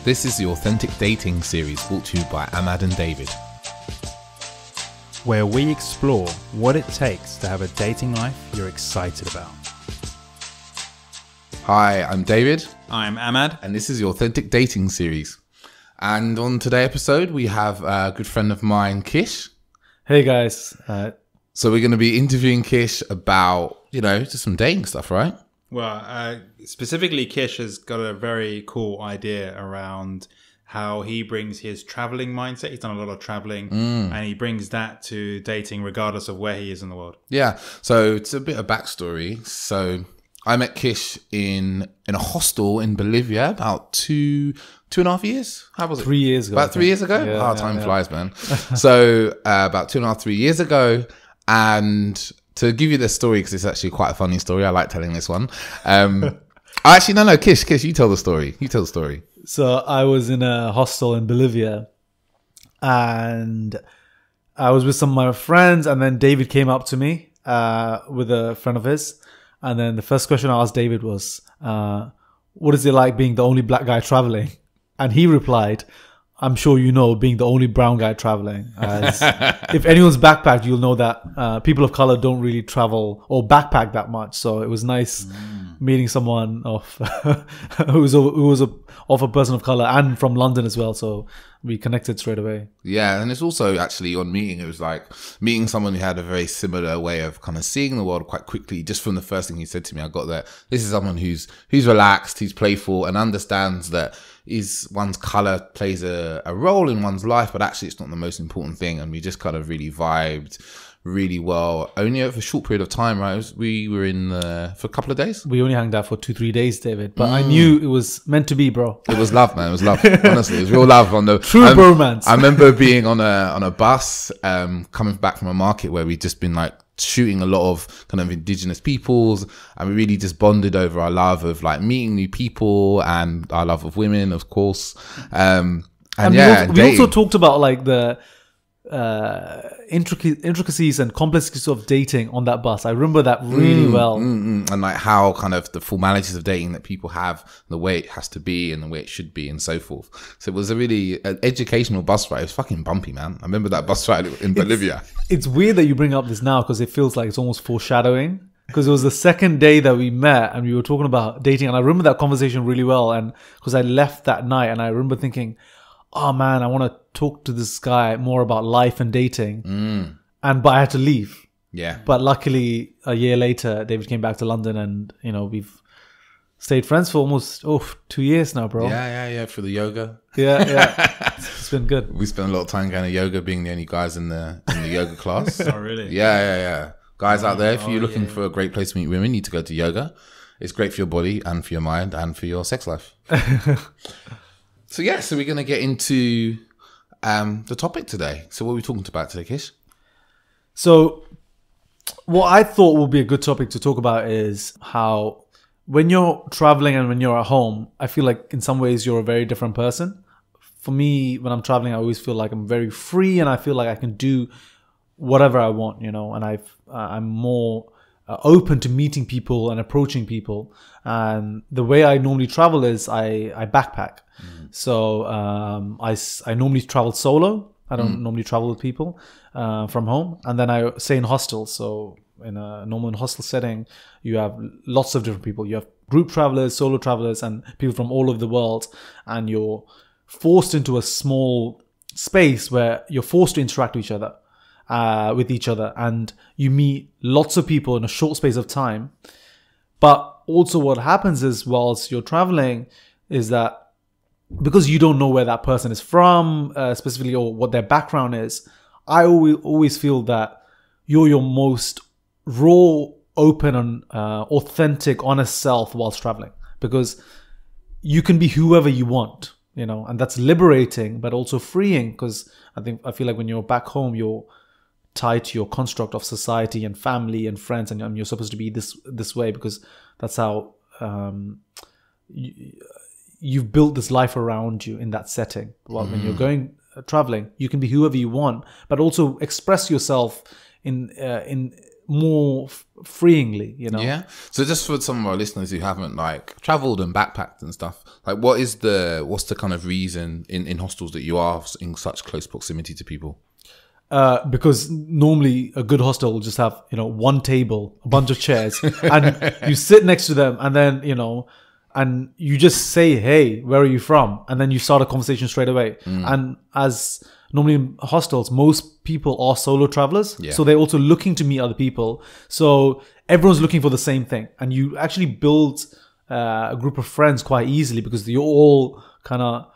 This is the Authentic Dating series brought to you by Ahmad and David, where we explore what it takes to have a dating life you're excited about. Hi, I'm David. I'm Ahmad. And this is the Authentic Dating series. And on today's episode, we have a good friend of mine, Kish. Hey guys. So we're going to be interviewing Kish about, just some dating stuff, right? Well, specifically, Kish has got a very cool idea around how he brings his traveling mindset. He's done a lot of traveling and he brings that to dating regardless of where he is in the world. Yeah. So it's a bit of backstory. So I met Kish in a hostel in Bolivia about two and a half years. How was it? 3 years ago. About 3 years ago? Yeah, time flies, man. So about 2.5, 3 years ago. And to give you the story, because it's actually quite a funny story. I like telling this one. Actually, no, Kish, you tell the story. You tell the story. So I was in a hostel in Bolivia and I was with some of my friends, and then David came up to me with a friend of his. And then the first question I asked David was, what is it like being the only black guy traveling? And he replied, I'm sure you know, being the only brown guy traveling. If anyone's backpacked, you'll know that people of color don't really travel or backpack that much. So it was nice meeting someone who was of a person of color and from London as well. So we connected straight away. Yeah, and it's also actually on meeting, it was like meeting someone who had a very similar way of kind of seeing the world quite quickly. Just from the first thing he said to me, I got that this is someone who's relaxed, who's playful, and understands that one's color plays a role in one's life, but actually it's not the most important thing. And we just kind of really vibed really well. Only over a short period of time, right? We were in for a couple of days. We only hung out for 2-3 days, David. But I knew it was meant to be, bro. It was love, man. It was love. Honestly, it was real love on the true bromance. I remember being on a bus, coming back from a market where we'd just been like shooting a lot of kind of indigenous peoples, and we really just bonded over our love of like meeting new people and our love of women, of course. And we also talked about like the intricacies and complexities of dating on that bus. I remember that really well. And like how kind of the formalities of dating that people have, the way it has to be and the way it should be and so forth. So it was a really educational bus ride. It was fucking bumpy, man. I remember that bus ride in Bolivia. It's weird that you bring up this now because it feels like it's almost foreshadowing, because it was the second day that we met and we were talking about dating, and I remember that conversation really well. And because I left that night and I remember thinking, oh man, I want to talk to this guy more about life and dating. But I had to leave. Yeah. But luckily, a year later, David came back to London, and we've stayed friends for almost 2 years now, bro. Yeah. For the yoga. Yeah. It's been good. We spent a lot of time going to yoga, being the only guys in the yoga class. Oh, really? Yeah. Guys out there, if you're looking for a great place to meet women, you need to go to yoga. It's great for your body and for your mind and for your sex life. So we're going to get into the topic today. So what are we talking about today, Kish? So what I thought would be a good topic to talk about is how when you're traveling and when you're at home, I feel like in some ways you're a very different person. For me, when I'm traveling, I always feel like I'm very free and I feel like I can do whatever I want, and I'm more open to meeting people and approaching people. And the way I normally travel is I backpack. So I normally travel solo. I don't normally travel with people from home. And then I stay in hostels. So in a normal hostel setting, you have lots of different people. You have group travelers, solo travelers, and people from all over the world. And you're forced into a small space where you're forced to interact with each other. And you meet lots of people in a short space of time. But also what happens is, whilst you're traveling, is that because you don't know where that person is from, specifically, or what their background is, I always feel that you're your most raw, open, and authentic, honest self whilst traveling, because you can be whoever you want, and that's liberating, but also freeing, because I feel like when you're back home, you're tied to your construct of society and family and friends, and you're supposed to be this way because that's how you've built this life around you in that setting. Well, when you're going traveling, you can be whoever you want, but also express yourself in more freeingly, Yeah. So just for some of our listeners who haven't like traveled and backpacked and stuff, like what's the kind of reason in hostels that you are in such close proximity to people? Because normally a good hostel will just have, one table, a bunch of chairs, and you sit next to them, and then, and you just say, hey, where are you from? And then you start a conversation straight away. And as normally in hostels, most people are solo travelers. Yeah. So they're also looking to meet other people. So everyone's looking for the same thing. And you actually build a group of friends quite easily because you're all kind of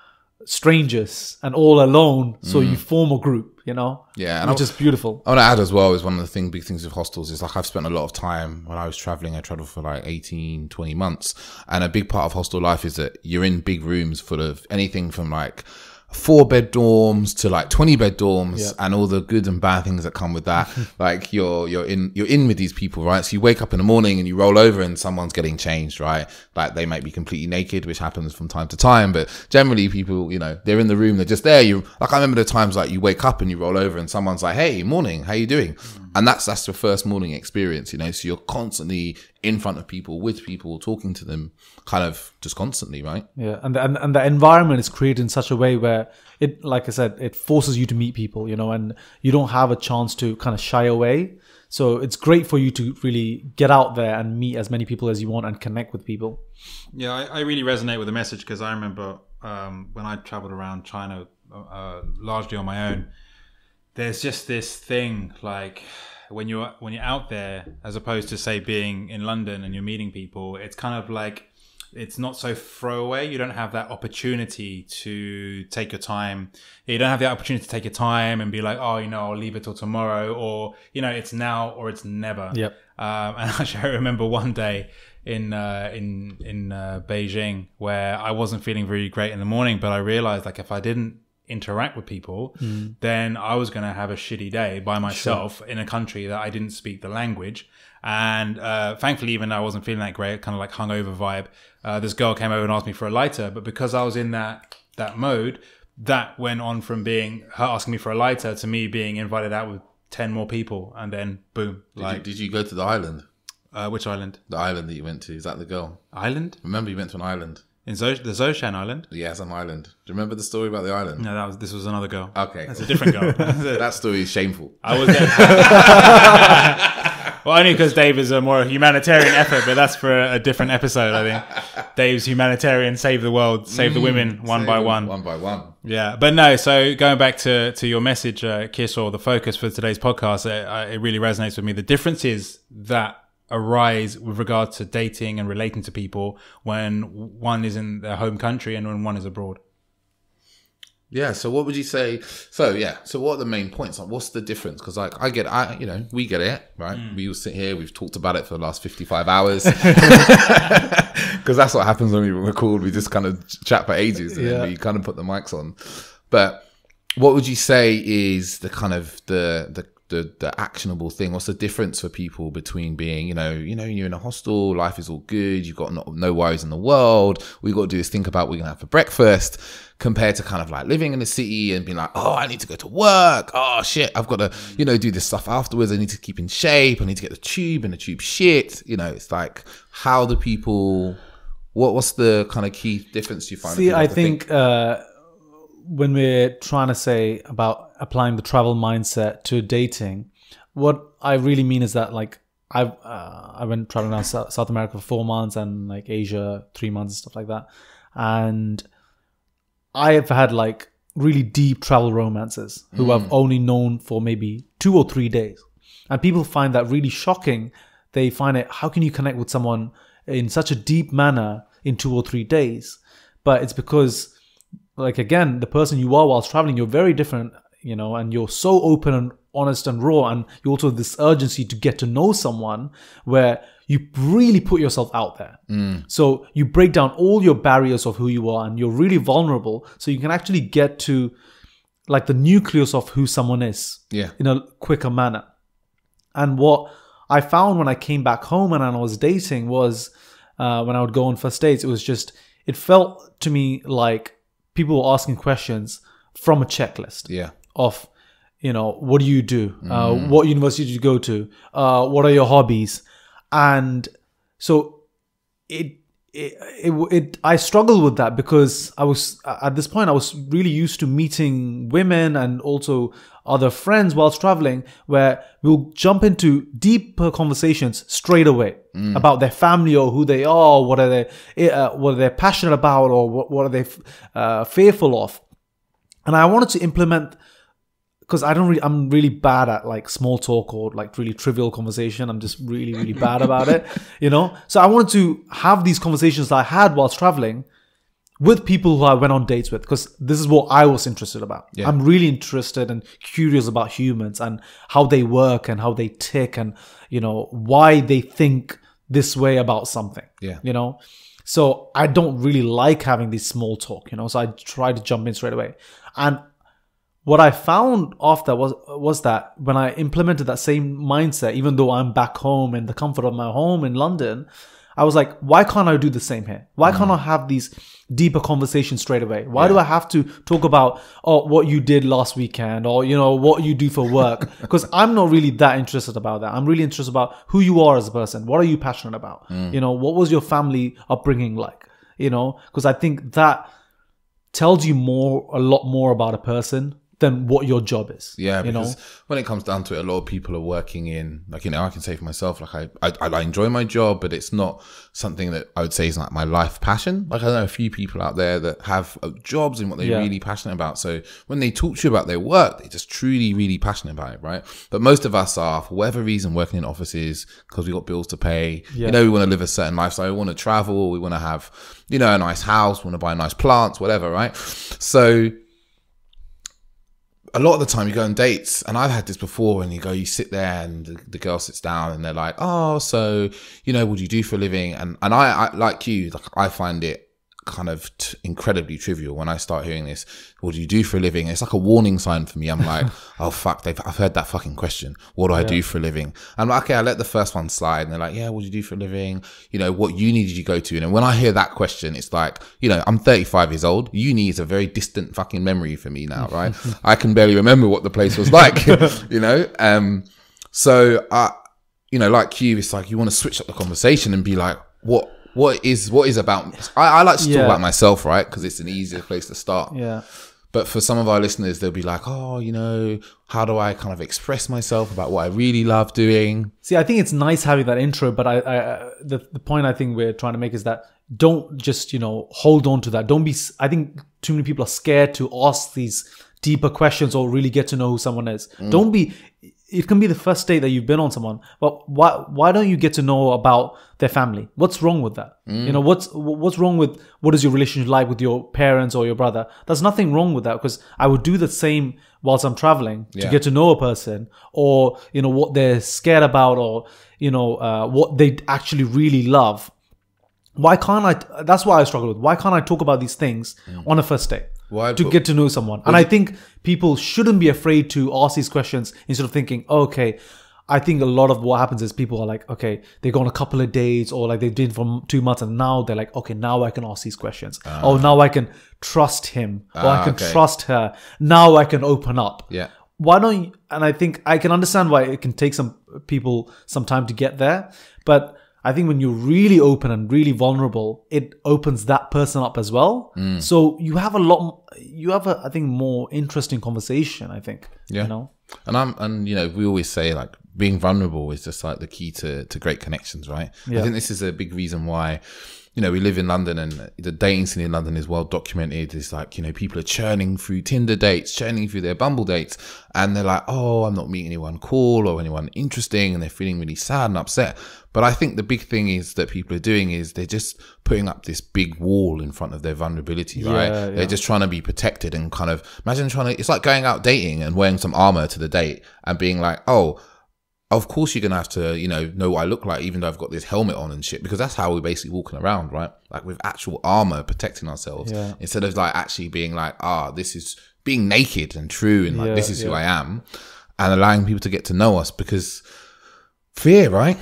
strangers and all alone. So you form a group, Yeah, and which is beautiful. I want to add as well is one of the big things with hostels is like I've spent a lot of time when I was traveling. I traveled for like 18, 20 months. And a big part of hostel life is that you're in big rooms full of anything from like 4-bed dorms to like 20-bed dorms and all the good and bad things that come with that. Like you're in with these people, right? So you wake up in the morning and you roll over and someone's getting changed, right? Like they might be completely naked, which happens from time to time, but generally people, they're in the room, they're just there. I remember the times like you wake up and you roll over and someone's like, hey, morning, how you doing? And that's your first morning experience, so you're constantly in front of people, with people, talking to them, kind of just constantly, right? Yeah, and the environment is created in such a way where it, like I said, it forces you to meet people, and you don't have a chance to kind of shy away. So it's great for you to really get out there and meet as many people as you want and connect with people. Yeah, I really resonate with the message because I remember when I traveled around China largely on my own, there's just this thing like when you're out there, as opposed to say being in London and you're meeting people, it's kind of like it's not so throwaway. You don't have that opportunity to take your time. You don't have the opportunity to take your time and be like, oh, I'll leave it till tomorrow, or it's now or it's never. Yep. And actually, I remember one day in Beijing where I wasn't feeling very great in the morning, but I realized like if I didn't interact with people, then I was going to have a shitty day by myself in a country that I didn't speak the language. And thankfully, even though I wasn't feeling that great, kind of like hungover vibe, this girl came over and asked me for a lighter. But because I was in that mode, that went on from being her asking me for a lighter to me being invited out with 10 more people. And then boom. Did you go to the island? Which island? The island that you went to. Is that the girl? Island? Remember you went to an island? In the Zhoushan Island? Yeah, it's an island. Do you remember the story about the island? No, this was another girl. Okay. That's a different girl. That story is shameful. I was there. Well, only because Dave is a more humanitarian effort, but that's for a different episode, I think. Dave's humanitarian, save the world, save the women one by one. One by one. Yeah, but no, so going back to your message, Kish, or the focus for today's podcast, it really resonates with me. The differences that arise with regard to dating and relating to people when one is in their home country and when one is abroad. Yeah. So what would you say? So what are the main points? Like, what's the difference? Because like we get it, right? We all sit here. We've talked about it for the last 55 hours because that's what happens when we record. We just kind of chat for ages and then we kind of put the mics on. But what would you say is the kind of the actionable thing? What's the difference for people between being, you're in a hostel, life is all good, you've got no worries in the world, we got to do this, think about what we're going to have for breakfast, compared to kind of like living in the city and being like, oh, I need to go to work, oh shit, I've got to, do this stuff afterwards, I need to keep in shape, I need to get the tube and the tube shit, it's like how the people, what's the kind of key difference you find? See, I think when we're trying to say about applying the travel mindset to dating, what I really mean is that like I went traveling around South America for 4 months and like Asia 3 months and stuff like that, and I have had like really deep travel romances who I've only known for maybe 2 or 3 days, and people find that really shocking. They find it, how can you connect with someone in such a deep manner in 2 or 3 days? But it's because, like, again, the person you are whilst traveling, you're very different, and you're so open and honest and raw, and you also have this urgency to get to know someone where you really put yourself out there. So you break down all your barriers of who you are and you're really vulnerable, so you can actually get to like the nucleus of who someone is in a quicker manner. And what I found when I came back home and I was dating was when I would go on first dates, it felt to me like people were asking questions from a checklist of, what do you do? What university did you go to? What are your hobbies? And so I struggled with that because I was at this point I was really used to meeting women and also other friends whilst traveling, where we'll jump into deeper conversations straight away about their family or who they are, what are they passionate about, or what are they fearful of. And I wanted to implement, because I'm really bad at like small talk or like really trivial conversation. I'm just really, really bad about it, So I wanted to have these conversations that I had whilst traveling with people who I went on dates with, because this is what I was interested about. Yeah. I'm really interested and curious about humans and how they work and how they tick and, why they think this way about something, So I don't really like having this small talk, so I try to jump in straight away. And what I found after was that when I implemented that same mindset, even though I'm back home in the comfort of my home in London, I was like, why can't I do the same here? Why can't I have these deeper conversations straight away? Why do I have to talk about, what you did last weekend or, what you do for work? Because I'm not really that interested about that. I'm really interested about who you are as a person. What are you passionate about? What was your family upbringing like? Because I think that tells you a lot more about a person than what your job is. Yeah, because when it comes down to it, a lot of people are working in, like, I can say for myself, like I enjoy my job, but it's not something that I would say is like my life passion. Like I know a few people out there that have jobs in what they're really passionate about. So when they talk to you about their work, they're just truly, really passionate about it, right? But most of us are, for whatever reason, working in offices because we got bills to pay. Yeah. We want to live a certain lifestyle. We want to travel. We want to have, a nice house. We want to buy nice plants, whatever, right? So a lot of the time you go on dates, and I've had this before, and you sit there and the girl sits down and they're like, oh, so, what do you do for a living? And I like you, like I find it kind of incredibly trivial when I start hearing this. What do you do for a living? It's like a warning sign for me. I'm like, oh fuck, I've heard that fucking question. What do I do for a living? I'm like, okay, I let the first one slide, and they're like, yeah, what do you do for a living? What uni did you go to? And when I hear that question, it's like, I'm 35 years old. Uni is a very distant fucking memory for me now, right? I can barely remember what the place was like, So like you, it's like you want to switch up the conversation and be like, what is about, I like to talk about myself, right? Because it's an easier place to start. Yeah. But for some of our listeners, they'll be like, oh, how do I kind of express myself about what I really love doing? See, I think it's nice having that intro, but the point I think we're trying to make is that don't just, hold on to that. I think too many people are scared to ask these deeper questions or really get to know who someone is. It can be the first date that you've been on someone, but why don't you get to know about their family? What's wrong with that? What's wrong with, what is your relationship like with your parents or your brother? There's nothing wrong with that, because I would do the same whilst I'm traveling to get to know a person, or, what they're scared about, or, what they actually really love. Why can't I, that's what I struggle with. Why can't I talk about these things on a first date? Get to know someone? And I think people shouldn't be afraid to ask these questions instead of thinking, okay, I think a lot of what happens is people are like, okay, they go on a couple of dates, or like they've been for 2 months, and now they're like, okay, now I can ask these questions. Oh, now I can trust him, or I can trust her. Now I can open up. Yeah. Why don't you? And I think I can understand why it can take some people some time to get there, but I think when you're really open and really vulnerable, it opens that person up as well. So you have I think, more interesting conversation, I think. Yeah. And we always say, like, being vulnerable is just like the key to great connections, right? Yeah. I think this is a big reason why, we live in London, and the dating scene in London is well documented. It's like, people are churning through Tinder dates, churning through their Bumble dates, and they're like, oh, I'm not meeting anyone cool or anyone interesting, and they're feeling really sad and upset. But I think the big thing is that people are doing is they're just putting up this big wall in front of their vulnerability, right? Yeah. They're just trying to be protected, and kind of it's like going out dating and wearing some armor to the date and being like, oh, of course you're going to have to, know what I look like, even though I've got this helmet on and shit, because that's how we're basically walking around, right? Like with actual armor protecting ourselves, instead of like actually being like, this is being naked and true, and like, this is who I am, and allowing people to get to know us, because fear, right?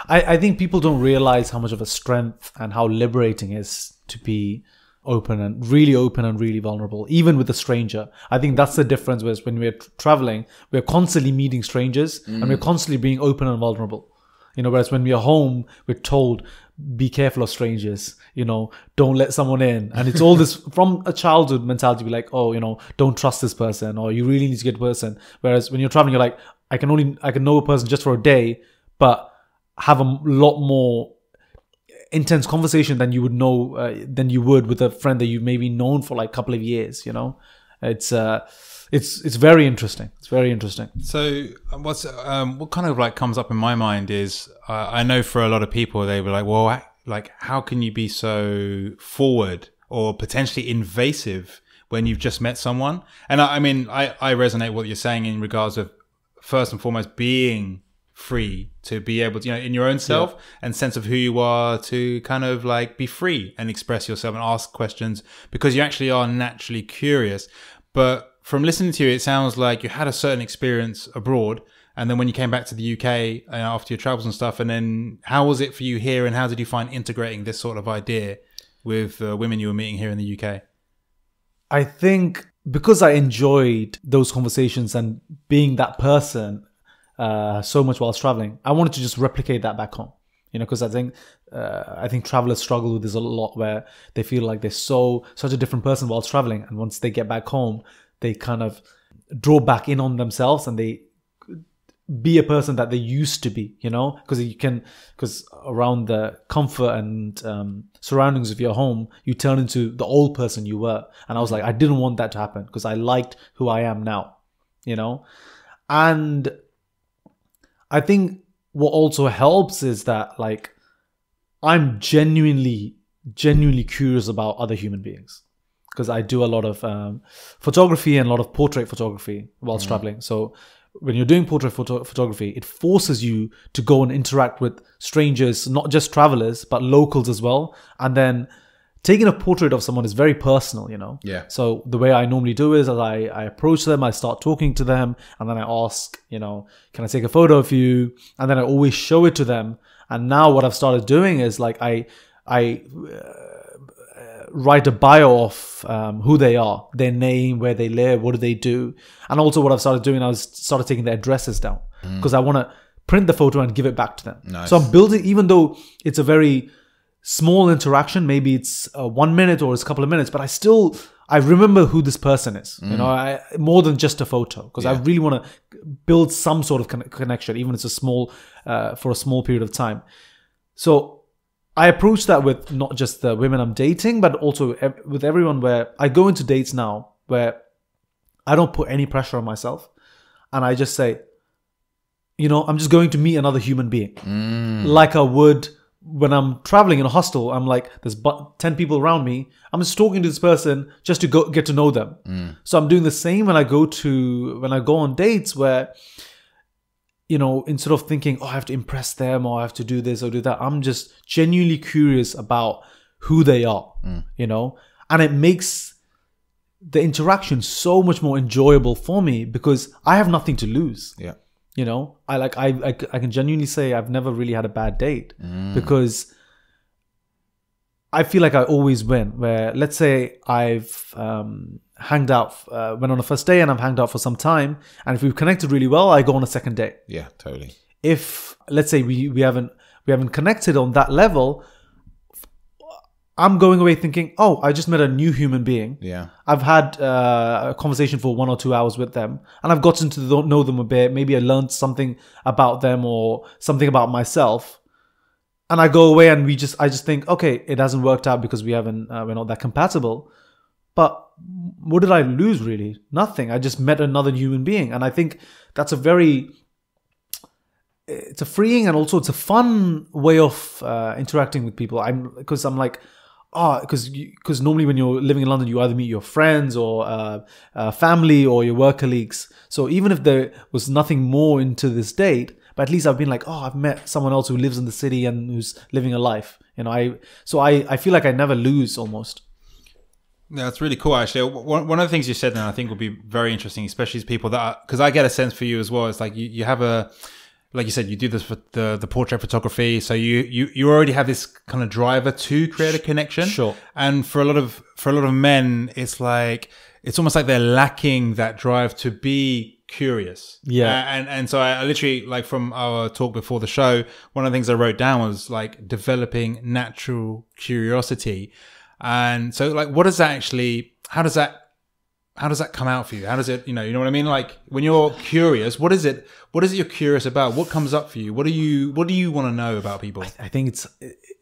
I think people don't realize how much of a strength and how liberating it is to be open and really vulnerable, even with a stranger. I think that's the difference. Whereas when we're traveling, we're constantly meeting strangers and we're constantly being open and vulnerable. You know, whereas when we are home, we're told, be careful of strangers, you know, don't let someone in. And it's all this from a childhood mentality, be like, oh, you know, don't trust this person, or you really need to get a person. Whereas when you're traveling, you're like, I can know a person just for a day, but have a lot more intense conversation than you would know, than you would with a friend that you've maybe known for like a couple of years, you know. It's very interesting. It's very interesting. So what kind of like comes up in my mind is I know for a lot of people they were like, well, like how can you be so forward or potentially invasive when you've just met someone? And I mean, I resonate with what you're saying in regards of first and foremost being free to be able to, you know, in your own self and sense of who you are, to kind of like be free and express yourself and ask questions because you actually are naturally curious. But from listening to you, it sounds like you had a certain experience abroad, and then when you came back to the UK after your travels and stuff, and then how was it for you here, and how did you find integrating this sort of idea with women you were meeting here in the UK? I think because I enjoyed those conversations and being that person so much whilst traveling, I wanted to just replicate that back home. You know, because I think travelers struggle with this a lot, where they feel like they're such a different person whilst traveling, and once they get back home, they kind of draw back in on themselves and they be a person that they used to be. You know, because around the comfort and surroundings of your home, you turn into the old person you were. And I was like, I didn't want that to happen because I liked who I am now. You know, and I think what also helps is that like I'm genuinely curious about other human beings, because I do a lot of photography and a lot of portrait photography whilst traveling. So when you're doing portrait photography, it forces you to go and interact with strangers, not just travelers, but locals as well. And then taking a portrait of someone is very personal, you know? Yeah. So the way I normally do is I approach them, I start talking to them, and then I ask, you know, can I take a photo of you? And then I always show it to them. And now what I've started doing is like I write a bio of who they are, their name, where they live, what do they do. And also what I've started doing, I started taking their addresses down because I want to print the photo and give it back to them. Nice. So I'm building, even though it's a very small interaction, maybe it's 1 minute or it's a couple of minutes, but I remember who this person is, you know, more than just a photo, because I really want to build some sort of connection, even if it's for a small period of time. So I approach that with not just the women I'm dating, but also with everyone, where I go into dates now where I don't put any pressure on myself. And I just say, you know, I'm just going to meet another human being like I would when I'm traveling in a hostel. I'm like, there's 10 people around me. I'm just talking to this person just to get to know them. So I'm doing the same when I go on dates, where, you know, instead of thinking, oh, I have to impress them or I have to do this or do that, I'm just genuinely curious about who they are, you know, and it makes the interaction so much more enjoyable for me because I have nothing to lose. Yeah. You know, I can genuinely say I've never really had a bad date because I feel like I always win. Where let's say I've hanged out, went on a first day and I've hanged out for some time, and if we've connected really well, I go on a second date. Yeah, totally. If let's say we haven't connected on that level, I'm going away thinking, oh, I just met a new human being. Yeah. I've had a conversation for 1 or 2 hours with them, and I've gotten to know them a bit. Maybe I learned something about them or something about myself. And I go away and I just think, okay, it hasn't worked out because we're not that compatible. But what did I lose really? Nothing. I just met another human being. And I think that's it's a freeing and also it's a fun way of interacting with people. Because normally when you're living in London, you either meet your friends or family or your work colleagues. So even if there was nothing more into this date, but at least I've been like, oh, I've met someone else who lives in the city and who's living a life. You know, I feel like I never lose almost. Yeah, that's really cool, actually. One of the things you said now I think would be very interesting, especially as people because I get a sense for you as well. It's like you have like you said, you do this for the portrait photography, so you already have this kind of driver to create a connection. Sure. And for a lot of men, it's almost like they're lacking that drive to be curious. Yeah. And so I literally, like, from our talk before the show, one of the things I wrote down was like developing natural curiosity. And so, like, what does that actually? How does that come out for you? How does it, you know what I mean? Like, when you're curious, what is it you're curious about? What comes up for you? What do you want to know about people? I think it's,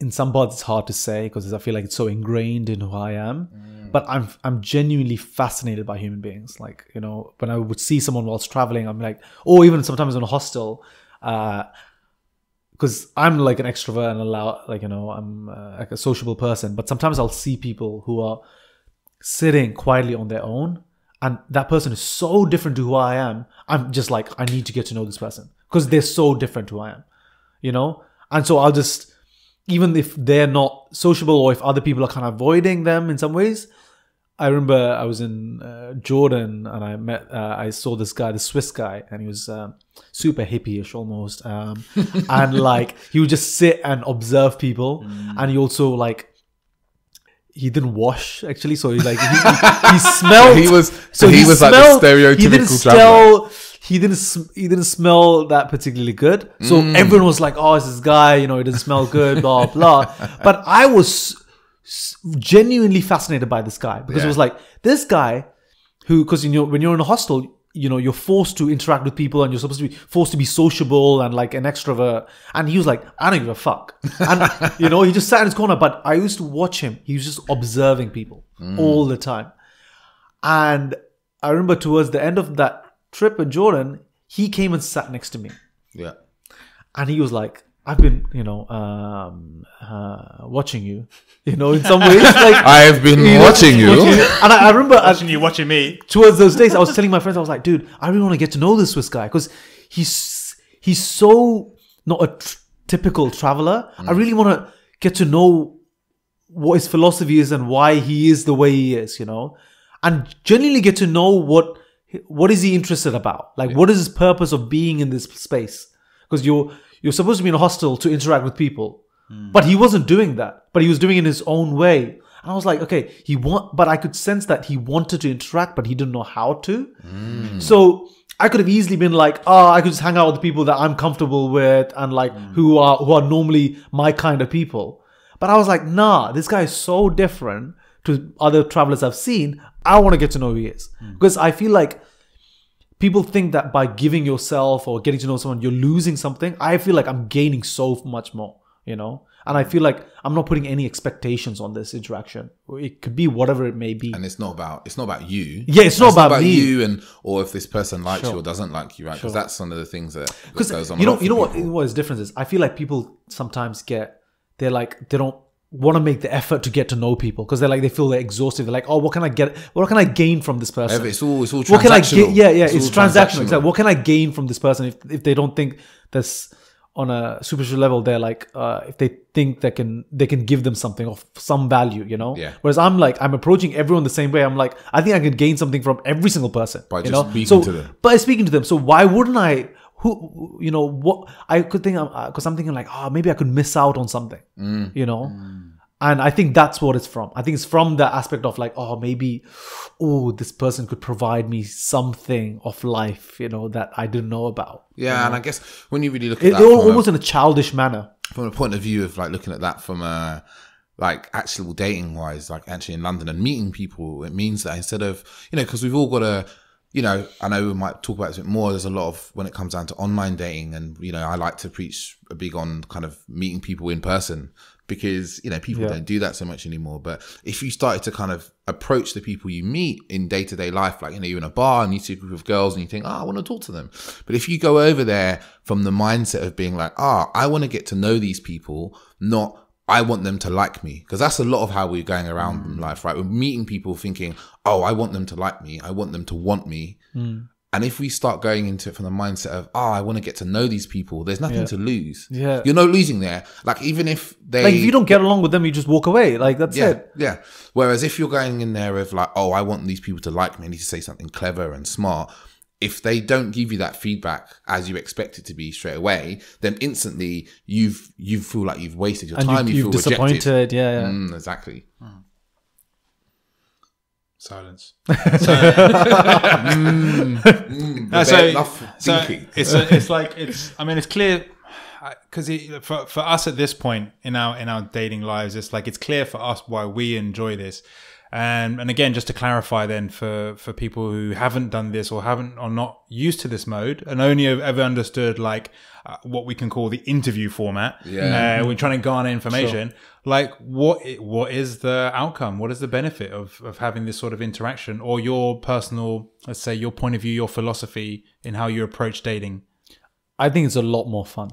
in some parts it's hard to say because I feel like it's so ingrained in who I am. But I'm genuinely fascinated by human beings. Like, you know, when I would see someone whilst traveling, I'm like, or even sometimes in a hostel, because I'm like an extrovert and I'm like a sociable person. But sometimes I'll see people who are sitting quietly on their own, and that person is so different to who I am. I'm just like, I need to get to know this person because they're so different to who I am, you know? And so I'll just, even if they're not sociable or if other people are kind of avoiding them in some ways. I remember I was in Jordan and I saw this guy, the Swiss guy, and he was super hippie-ish almost. And like, he would just sit and observe people. And he also like, he didn't wash actually, so he like he smelled. He was like the stereotypical traveler. He didn't smell that particularly good. So everyone was like, "Oh, it's this guy, you know, he doesn't smell good, blah blah." But I was genuinely fascinated by this guy because it was like this guy who, because you know, when you're in a hostel, you know, you're forced to interact with people and you're supposed to be forced to be sociable and like an extrovert. And he was like, I don't give a fuck. And, you know, he just sat in his corner. But I used to watch him. He was just observing people all the time. And I remember towards the end of that trip in Jordan, he came and sat next to me. Yeah. And he was like, I've been, you know, watching you, you know, in some ways. Like, I have been watching you. And I remember watching me. Towards those days, I was telling my friends, I was like, dude, I really want to get to know this Swiss guy because he's so not a typical traveler. I really want to get to know what his philosophy is and why he is the way he is, you know, and genuinely get to know what is he interested about? Like, what is his purpose of being in this space? Because you're supposed to be in a hostel to interact with people. But he wasn't doing that. But he was doing it in his own way. And I was like, okay, but I could sense that he wanted to interact, but he didn't know how to. So I could have easily been like, I could just hang out with the people that I'm comfortable with and like who are normally my kind of people. But I was like, nah, this guy is so different to other travelers I've seen. I want to get to know who he is. Because I feel like people think that by giving yourself or getting to know someone, you're losing something. I feel like I'm gaining so much more, you know? And I feel like I'm not putting any expectations on this interaction. It could be whatever it may be. And it's not about you. Yeah, it's not about me. You or if this person likes you or doesn't like you, right? Because that's one of the things that goes on. You know what his difference is? I feel like people sometimes they don't want to make the effort to get to know people because they feel they're exhausted. They're like, what can I gain from this person? It's all transactional. What can I get? It's transactional. Exactly. What can I gain from this person if they don't think that's on a superficial level? They're like, if they think they can give them something of some value, you know. Yeah. Whereas I'm approaching everyone the same way. I'm like, I think I can gain something from every single person by just speaking to them. By speaking to them. So why wouldn't I? What I could think, because I'm thinking like, maybe I could miss out on something, you know. And I think that's what it's from. I think it's from the aspect of like, maybe this person could provide me something of life, you know, that I didn't know about. Yeah, you know? And I guess when you really look at that almost in a childish manner. From a point of view of like looking at that from a like actual dating wise, like actually in London and meeting people, it means that instead of, you know, because we've all got to, you know, I know we might talk about this a bit more. There's a lot of, when it comes down to online dating, and, you know, I like to preach a big on kind of meeting people in person because, you know, people don't do that so much anymore. But if you started to kind of approach the people you meet in day-to-day life, like, you know, you're in a bar and you see a group of girls and you think, I want to talk to them. But if you go over there from the mindset of being like, I want to get to know these people, not I want them to like me, because that's a lot of how we're going around in life, right? We're meeting people thinking, I want them to like me. I want them to want me. And if we start going into it from the mindset of, I want to get to know these people, there's nothing to lose. Yeah. You're not losing there. Like, even if they... Like, if you don't get along with them, you just walk away. Like, that's it. Yeah. Whereas if you're going in there with like, I want these people to like me, I need to say something clever and smart, if they don't give you that feedback as you expect it to be straight away, then instantly you feel like you've wasted your time. You feel disappointed. rejected. Yeah. Exactly. Silence. It's clear because for us at this point in our dating lives, it's clear for us why we enjoy this. And again, just to clarify then for people who haven't done this or are not used to this mode and only have ever understood what we can call the interview format. Yeah. We're trying to garner information. Sure. What is the outcome? What is the benefit of having this sort of interaction, or your personal, let's say, your point of view, your philosophy in how you approach dating? I think it's a lot more fun.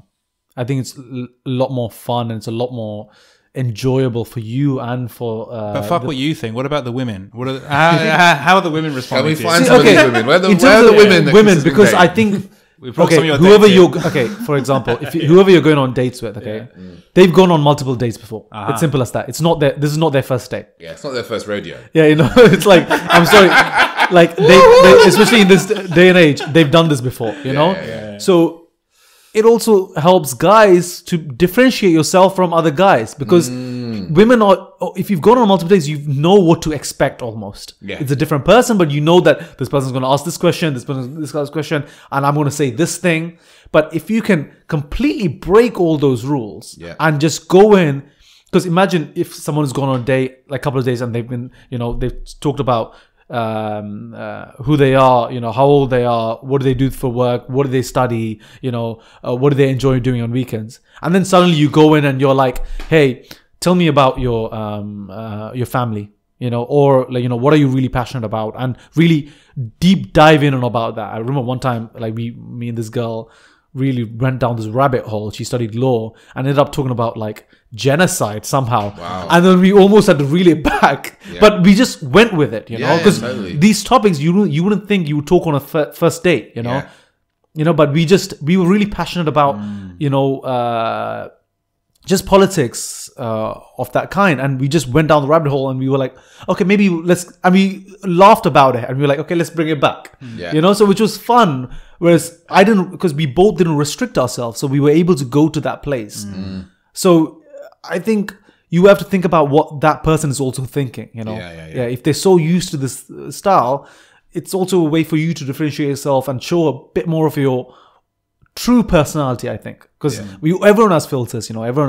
I think it's a lot more fun, and it's a lot more enjoyable for you and for but fuck what you think. What about the women? How are the women responding? Can we find some of these women? Where are the women? Because I think for example, whoever you're going on dates with, they've gone on multiple dates before. It's simple as that. This is not their first date. Yeah, it's not their first rodeo. Yeah, it's like, I'm sorry, they especially in this day and age, they've done this before. So it also helps guys to differentiate yourself from other guys, because women if you've gone on multiple dates, you know what to expect almost. Yeah. It's a different person, but you know that this person's going to ask this question, this guy's question, and I'm going to say this thing. But if you can completely break all those rules and just go in, because imagine if someone's gone on a date, a couple of days, and they've been, they've talked about who they are, how old they are, what do they do for work, what do they study, what do they enjoy doing on weekends, and then suddenly you go in and you're like, hey, tell me about your family, or what are you really passionate about, and really deep dive in on about that. I remember one time, me and this girl really went down this rabbit hole. She studied law and ended up talking about genocide somehow. Wow. And then we almost had to reel it back, but we just went with it, because these topics you wouldn't think you would talk on a first date, but we were really passionate about, just politics of that kind, and we just went down the rabbit hole, and we were like, okay, maybe and we laughed about it, and we were like, okay, let's bring it back. So which was fun. Whereas I didn't, because we both didn't restrict ourselves, so we were able to go to that place. So I think you have to think about what that person is also thinking, if they're so used to this style, it's also a way for you to differentiate yourself and show a bit more of your true personality, I think, because everyone has filters, even I do. And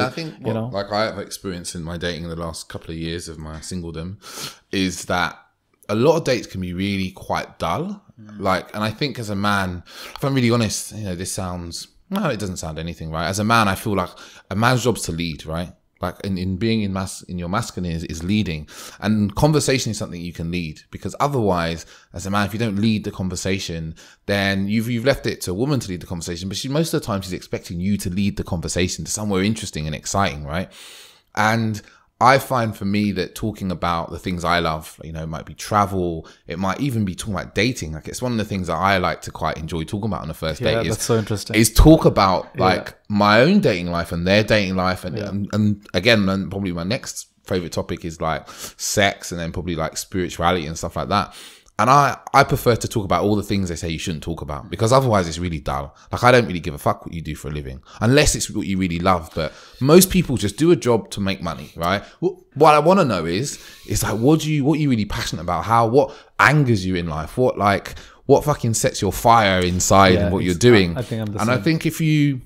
I think I have experienced in my dating in the last couple of years of my singledom is that a lot of dates can be really quite dull. And I think as a man, if I'm really honest, this sounds, no, it doesn't sound anything, right? As a man, I feel like a man's job's to lead, right? In being in your masculine is leading, and conversation is something you can lead, because otherwise, as a man, if you don't lead the conversation, then you've left it to a woman to lead the conversation. But most of the time, she's expecting you to lead the conversation to somewhere interesting and exciting, right? And I find for me that talking about the things I love, it might be travel, it might even be talking about dating. It's one of the things that I like to quite enjoy talking about on a first date. That's so interesting. Is talk about my own dating life and their dating life, and again, and probably my next favorite topic is sex, and then probably spirituality and stuff like that. And I prefer to talk about all the things they say you shouldn't talk about, because otherwise it's really dull. I don't really give a fuck what you do for a living, unless it's what you really love. But most people just do a job to make money, right? What I want to know is what are you really passionate about? What angers you in life? What fucking sets your fire inside and what you're doing? I think I'm the same. And I think if you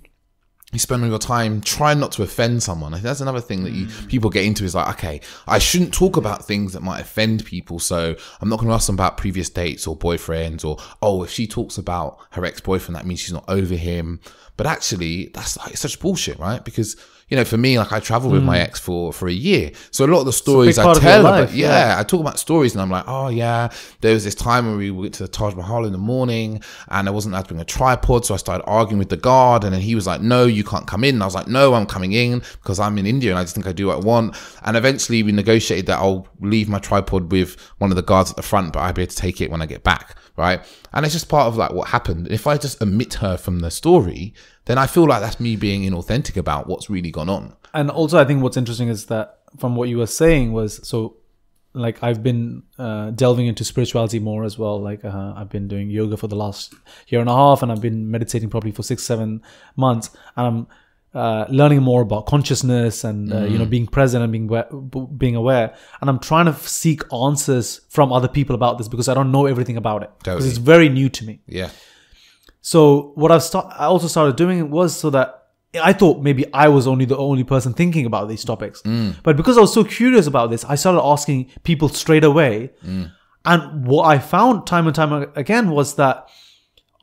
spend all your time trying not to offend someone. I think that's another thing that people get into is okay, I shouldn't talk about things that might offend people, so I'm not going to ask them about previous dates or boyfriends, or if she talks about her ex-boyfriend, that means she's not over him. But actually, that's such bullshit, right? Because for me, I traveled with my ex for a year. So a lot of the stories I tell, I talk about stories, and I'm like, oh yeah, there was this time when we went to the Taj Mahal in the morning, and I wasn't allowed to bring a tripod, so I started arguing with the guard, and then he was like, no, you can't come in. And I was like, no, I'm coming in because I'm in India and I just think I do what I want. And eventually we negotiated that I'll leave my tripod with one of the guards at the front, but I'll be able to take it when I get back, right? And it's just part of what happened. If I just omit her from the story, then I feel like that's me being inauthentic about what's really gone on. And also, I think what's interesting is that from what you were saying was, so like I've been delving into spirituality more as well. Like I've been doing yoga for the last year and a half, and I've been meditating probably for 6-7 months, and I'm learning more about consciousness and being present and being aware. And I'm trying to seek answers from other people about this because I don't know everything about it, because it's very new to me. Yeah. So what I also started doing was so that I thought maybe I was the only person thinking about these topics. But because I was so curious about this, I started asking people straight away. And what I found time and time again was that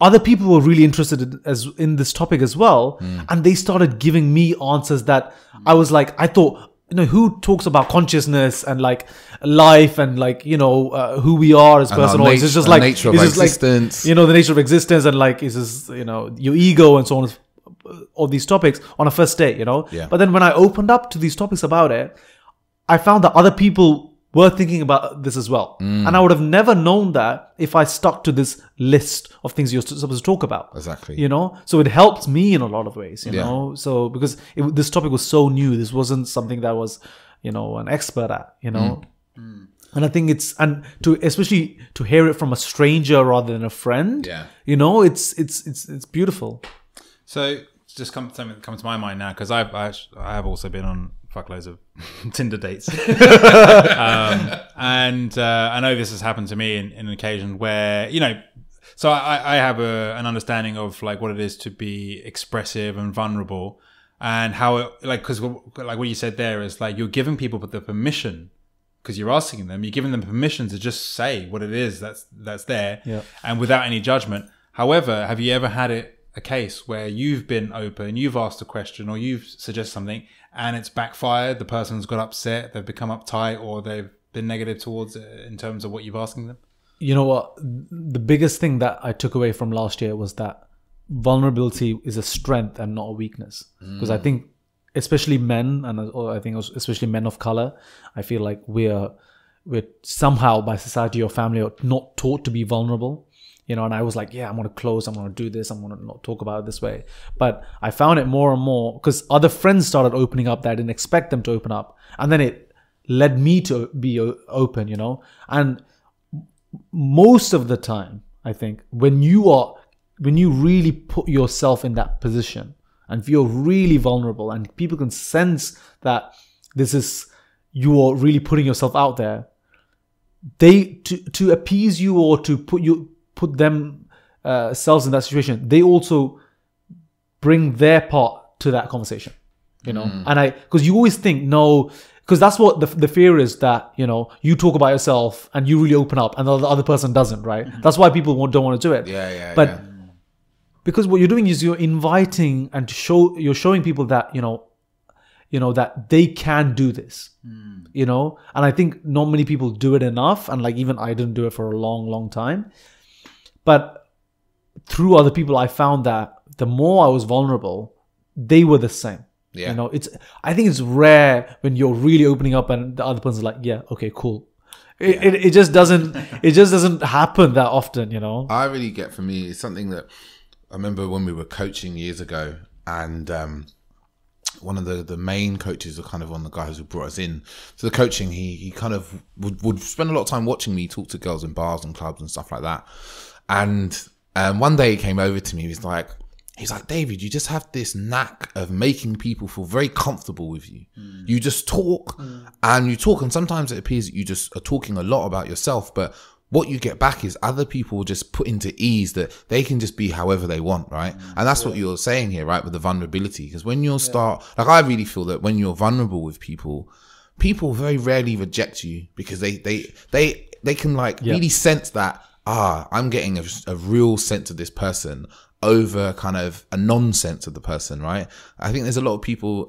other people were really interested in this topic as well. And they started giving me answers that I was like, I thought, who talks about consciousness and like life and like, who we are as person? It's just like, nature of existence. Like, the nature of existence and like, is this, your ego and so on, all these topics on a first date, Yeah. But then when I opened up to these topics about it, I found that other people were thinking about this as well. And I would have never known that if I stuck to this list of things you're supposed to talk about. Exactly. So it helped me in a lot of ways, know. So because this topic was so new, this wasn't something that was, an expert at, And I think especially to hear it from a stranger rather than a friend, it's beautiful. So just something that comes to my mind now, because I have also been on fuckloads of Tinder dates. And I know this has happened to me in an occasion where, so I have an understanding of like what it is to be expressive and vulnerable, and how it, because like what you said there is like you're giving people the permission, because you're asking them, you're giving them permission to just say what it is that's there, and without any judgment. However, have you ever had a case where you've been open, you've asked a question or you've suggested something and it's backfired, the person's got upset, they've become uptight, or they've been negative towards it in terms of what you've asking them? You know what? The biggest thing that I took away from last year was that vulnerability is a strength and not a weakness. Because I think especially men, and I think especially men of color, I feel like we're somehow by society or family are not taught to be vulnerable. And I was like, I'm going to close, I'm going to do this, I'm going to not talk about it this way. But I found it more and more because other friends started opening up that I didn't expect them to open up. And then it led me to be open, And most of the time, I think, when you really put yourself in that position and if you're really vulnerable and people can sense that you are really putting yourself out there, to appease you or to put them selves in that situation, they also bring their part to that conversation, and because you always think, no, because that's what the fear is, that you talk about yourself and you really open up and the other person doesn't, right? That's why people don't want to do it. But because what you're doing is you're inviting and you're showing people that that they can do this, and I think not many people do it enough, and like even I didn't do it for a long time. But through other people, I found that the more I was vulnerable, they were the same. Yeah. I think it's rare when you're really opening up and the other person's like, yeah, okay, cool. It just doesn't happen that often, I really get, for me, it's something that I remember when we were coaching years ago, and one of the main coaches were kind of one of the guys who brought us in to the coaching. He kind of would spend a lot of time watching me talk to girls in bars and clubs and stuff like that. And one day he came over to me. He's like, David, you just have this knack of making people feel very comfortable with you. You just talk and you talk, and sometimes it appears that you just are talking a lot about yourself, but what you get back is other people just put into ease that they can just be however they want, right? And that's what you're saying here, right, with the vulnerability. Because when you start, like, I really feel that when you're vulnerable with people very rarely reject you, because they can like really sense that, I'm getting a real sense of this person over kind of a nonsense of the person, right? I think there's a lot of people,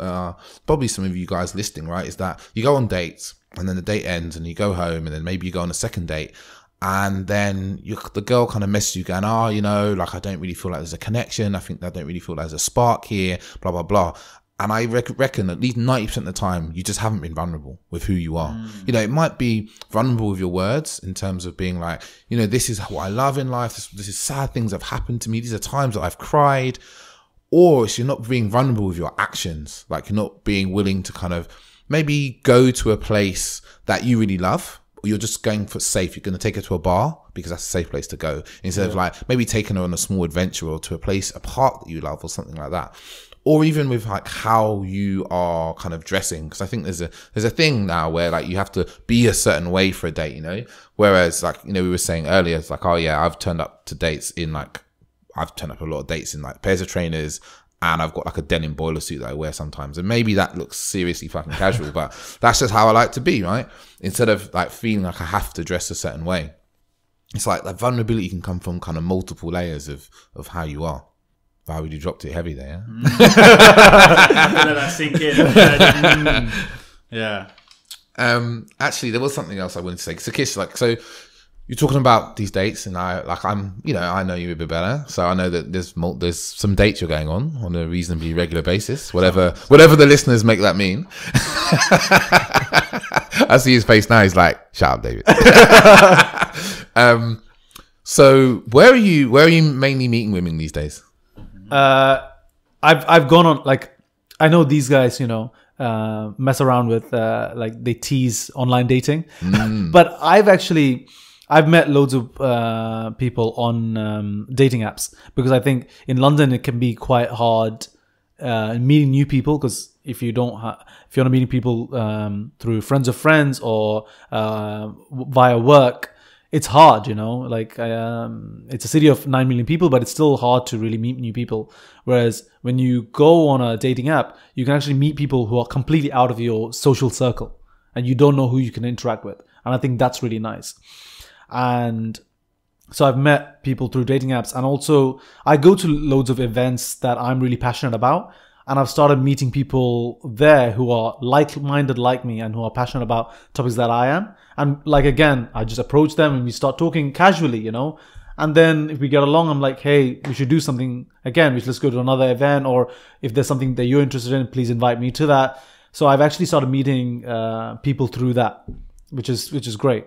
probably some of you guys listening, right, is that you go on dates and then the date ends and you go home and then maybe you go on a second date and then the girl kind of messages you going, like I don't really feel like there's a connection. I don't really feel like there's a spark here, blah, blah, blah. And I reckon at least 90% of the time, you just haven't been vulnerable with who you are. It might be vulnerable with your words in terms of being like, this is what I love in life. This is sad things have happened to me. These are times that I've cried. Or if you're not being vulnerable with your actions, like you're not being willing to kind of maybe go to a place that you really love, you're just going for safe. You're going to take her to a bar because that's a safe place to go, instead of like maybe taking her on a small adventure or to a park that you love or something like that. Or even with like how you are kind of dressing, because I think there's a thing now where like you have to be a certain way for a date, you know. Whereas like, you know, we were saying earlier, it's like, oh yeah, I've turned up a lot of dates in like pairs of trainers, and I've got like a denim boiler suit that I wear sometimes, and maybe that looks seriously fucking casual, but that's just how I like to be, right? Instead of like feeling like I have to dress a certain way, it's like that vulnerability can come from kind of multiple layers of how you are. Wow, you dropped it heavy there. Yeah? I'm gonna let that sink in. Yeah. Actually, there was something else I wanted to say. So Kish, like, so you're talking about these dates, and I know you a bit better, so I know that there's some dates you're going on a reasonably regular basis, whatever the listeners make that mean. I see his face now. He's like, "Shut up, David." So where are you mainly meeting women these days? I've gone on, like, I know these guys, you know, mess around with like they tease online dating, but I've met loads of people on dating apps, because I think in London it can be quite hard meeting new people, because if you're not meeting people through friends of friends or via work, it's hard, you know. Like it's a city of 9 million people, but it's still hard to really meet new people. Whereas when you go on a dating app, you can actually meet people who are completely out of your social circle, and you don't know who you can interact with. And I think that's really nice. And so I've met people through dating apps, and also I go to loads of events that I'm really passionate about, and I've started meeting people there who are like-minded like me and who are passionate about topics that I am. And like, again, I just approach them and we start talking casually, you know. And then if we get along, I'm like, hey, we should do something again. Let's go to another event, or if there's something that you're interested in, please invite me to that. So I've actually started meeting people through that, which is great.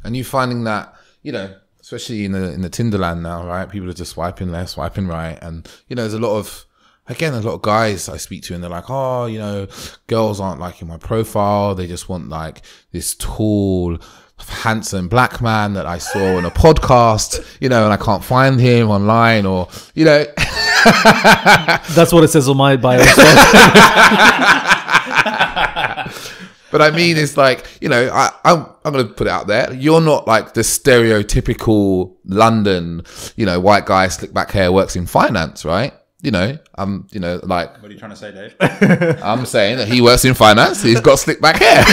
And you finding that, you know, especially in the Tinderland now, right? People are just swiping left, swiping right, and you know, there's a lot of guys I speak to, and they're like, oh, you know, girls aren't liking my profile. They just want like this tall, handsome black man that I saw on a podcast, you know, and I can't find him online, or, you know. That's what it says on my bio. But I mean, it's like, you know, I'm going to put it out there. You're not like the stereotypical London, you know, white guy, slick back hair, works in finance, right? You know, you know, like. What are you trying to say, Dave? I'm saying that he works in finance. He's got slick back hair.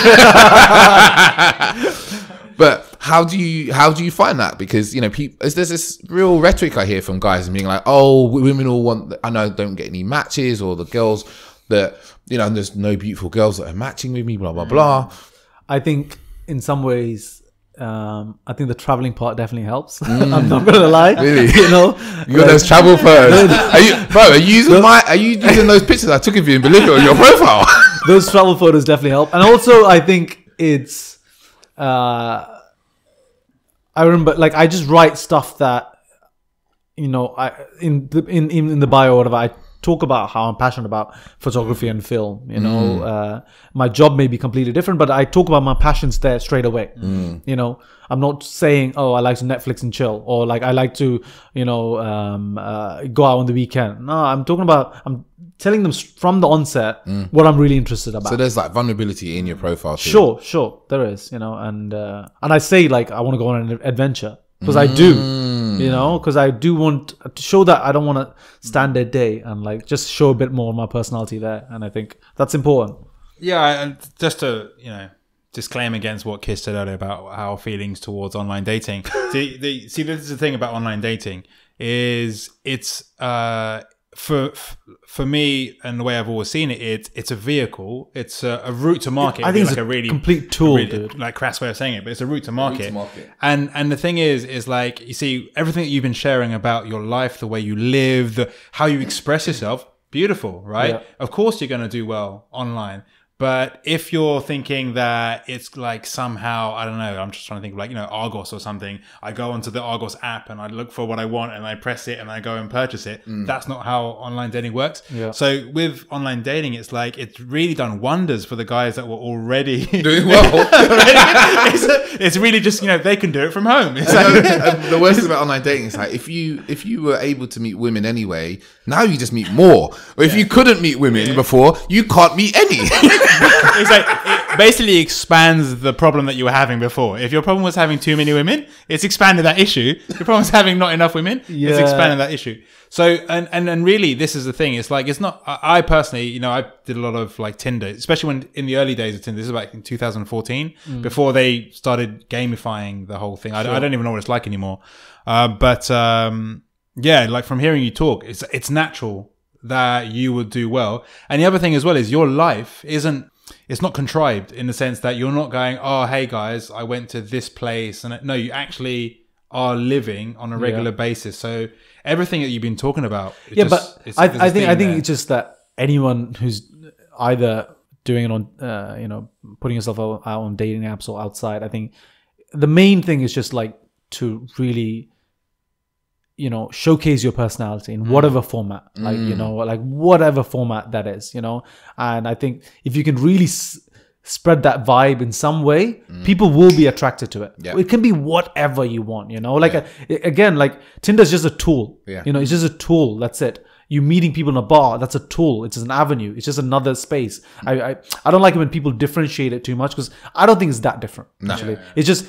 But how do you find that? Because, you know, there's this real rhetoric I hear from guys being like, oh, women all want, I know, don't get any matches, or the girls that, you know, and there's no beautiful girls that are matching with me, blah, blah, blah. I think in some ways, I think the traveling part definitely helps. I'm not gonna lie. Really? You know, you got those travel photos. Are you using those pictures I took of you and believe it on your profile? Those travel photos definitely help. And also I think it's I remember, like, I just write stuff that, you know, in the bio or whatever, I talk about how I'm passionate about photography and film. You know, my job may be completely different, but I talk about my passions there straight away. You know, I'm not saying, oh, I like to Netflix and chill, or like I like to, you know, go out on the weekend. No, I'm telling them from the onset what I'm really interested about. So there's like vulnerability in your profile too. Sure, there is, you know, and I say, like, I want to go on an adventure, because I do. You know, because I do want to show that I don't want to stand there day, and like just show a bit more of my personality there, and I think that's important. Yeah, and just to, you know, disclaim against what Kish said earlier about our feelings towards online dating. See, this is the thing about online dating, is it's for me, and the way I've always seen it, it's a vehicle. It's a route to market. I think it's like a really complete tool, dude. Like crass way of saying it, but it's a route to market. And the thing is like, you see, everything that you've been sharing about your life, the way you live, how you express yourself, beautiful, right? Yeah. Of course you're going to do well online. But if you're thinking that it's like somehow, I don't know, I'm just trying to think of like, you know, Argos or something. I go onto the Argos app and I look for what I want and I press it and I go and purchase it. That's not how online dating works. Yeah. So with online dating, it's like, it's really done wonders for the guys that were already Doing well. it's really just, you know, they can do it from home. It's like, The worst thing about online dating is like if you were able to meet women anyway, now you just meet more. Or if you couldn't meet women before, you can't meet any. it's like, it basically expands the problem that you were having before. If your problem was having too many women, it's expanded that issue. Your problem is having not enough women, it's expanded that issue. So, and really, this is the thing. It's like, it's not, I personally, you know, I did a lot of like Tinder, especially when in the early days of Tinder, this is back in 2014, before they started gamifying the whole thing. I don't even know what it's like anymore. Yeah, like from hearing you talk, it's natural that you would do well. And the other thing as well is your life it's not contrived in the sense that you're not going, oh, hey guys, I went to this place. And no, you actually are living on a regular basis. So everything that you've been talking about. I think it's just that anyone who's either doing it on, you know, putting yourself out on dating apps or outside, I think the main thing is just like to really, you know, showcase your personality in whatever format, like, you know, like whatever format that is, you know. And I think if you can really spread that vibe in some way, people will be attracted to it. It can be whatever you want, you know, like again, like Tinder's just a tool, you know, it's just a tool. That's it. You meeting people in a bar, that's a tool. It's just an avenue. It's just another space. I don't like it when people differentiate it too much because I don't think it's that different. Actually, it's just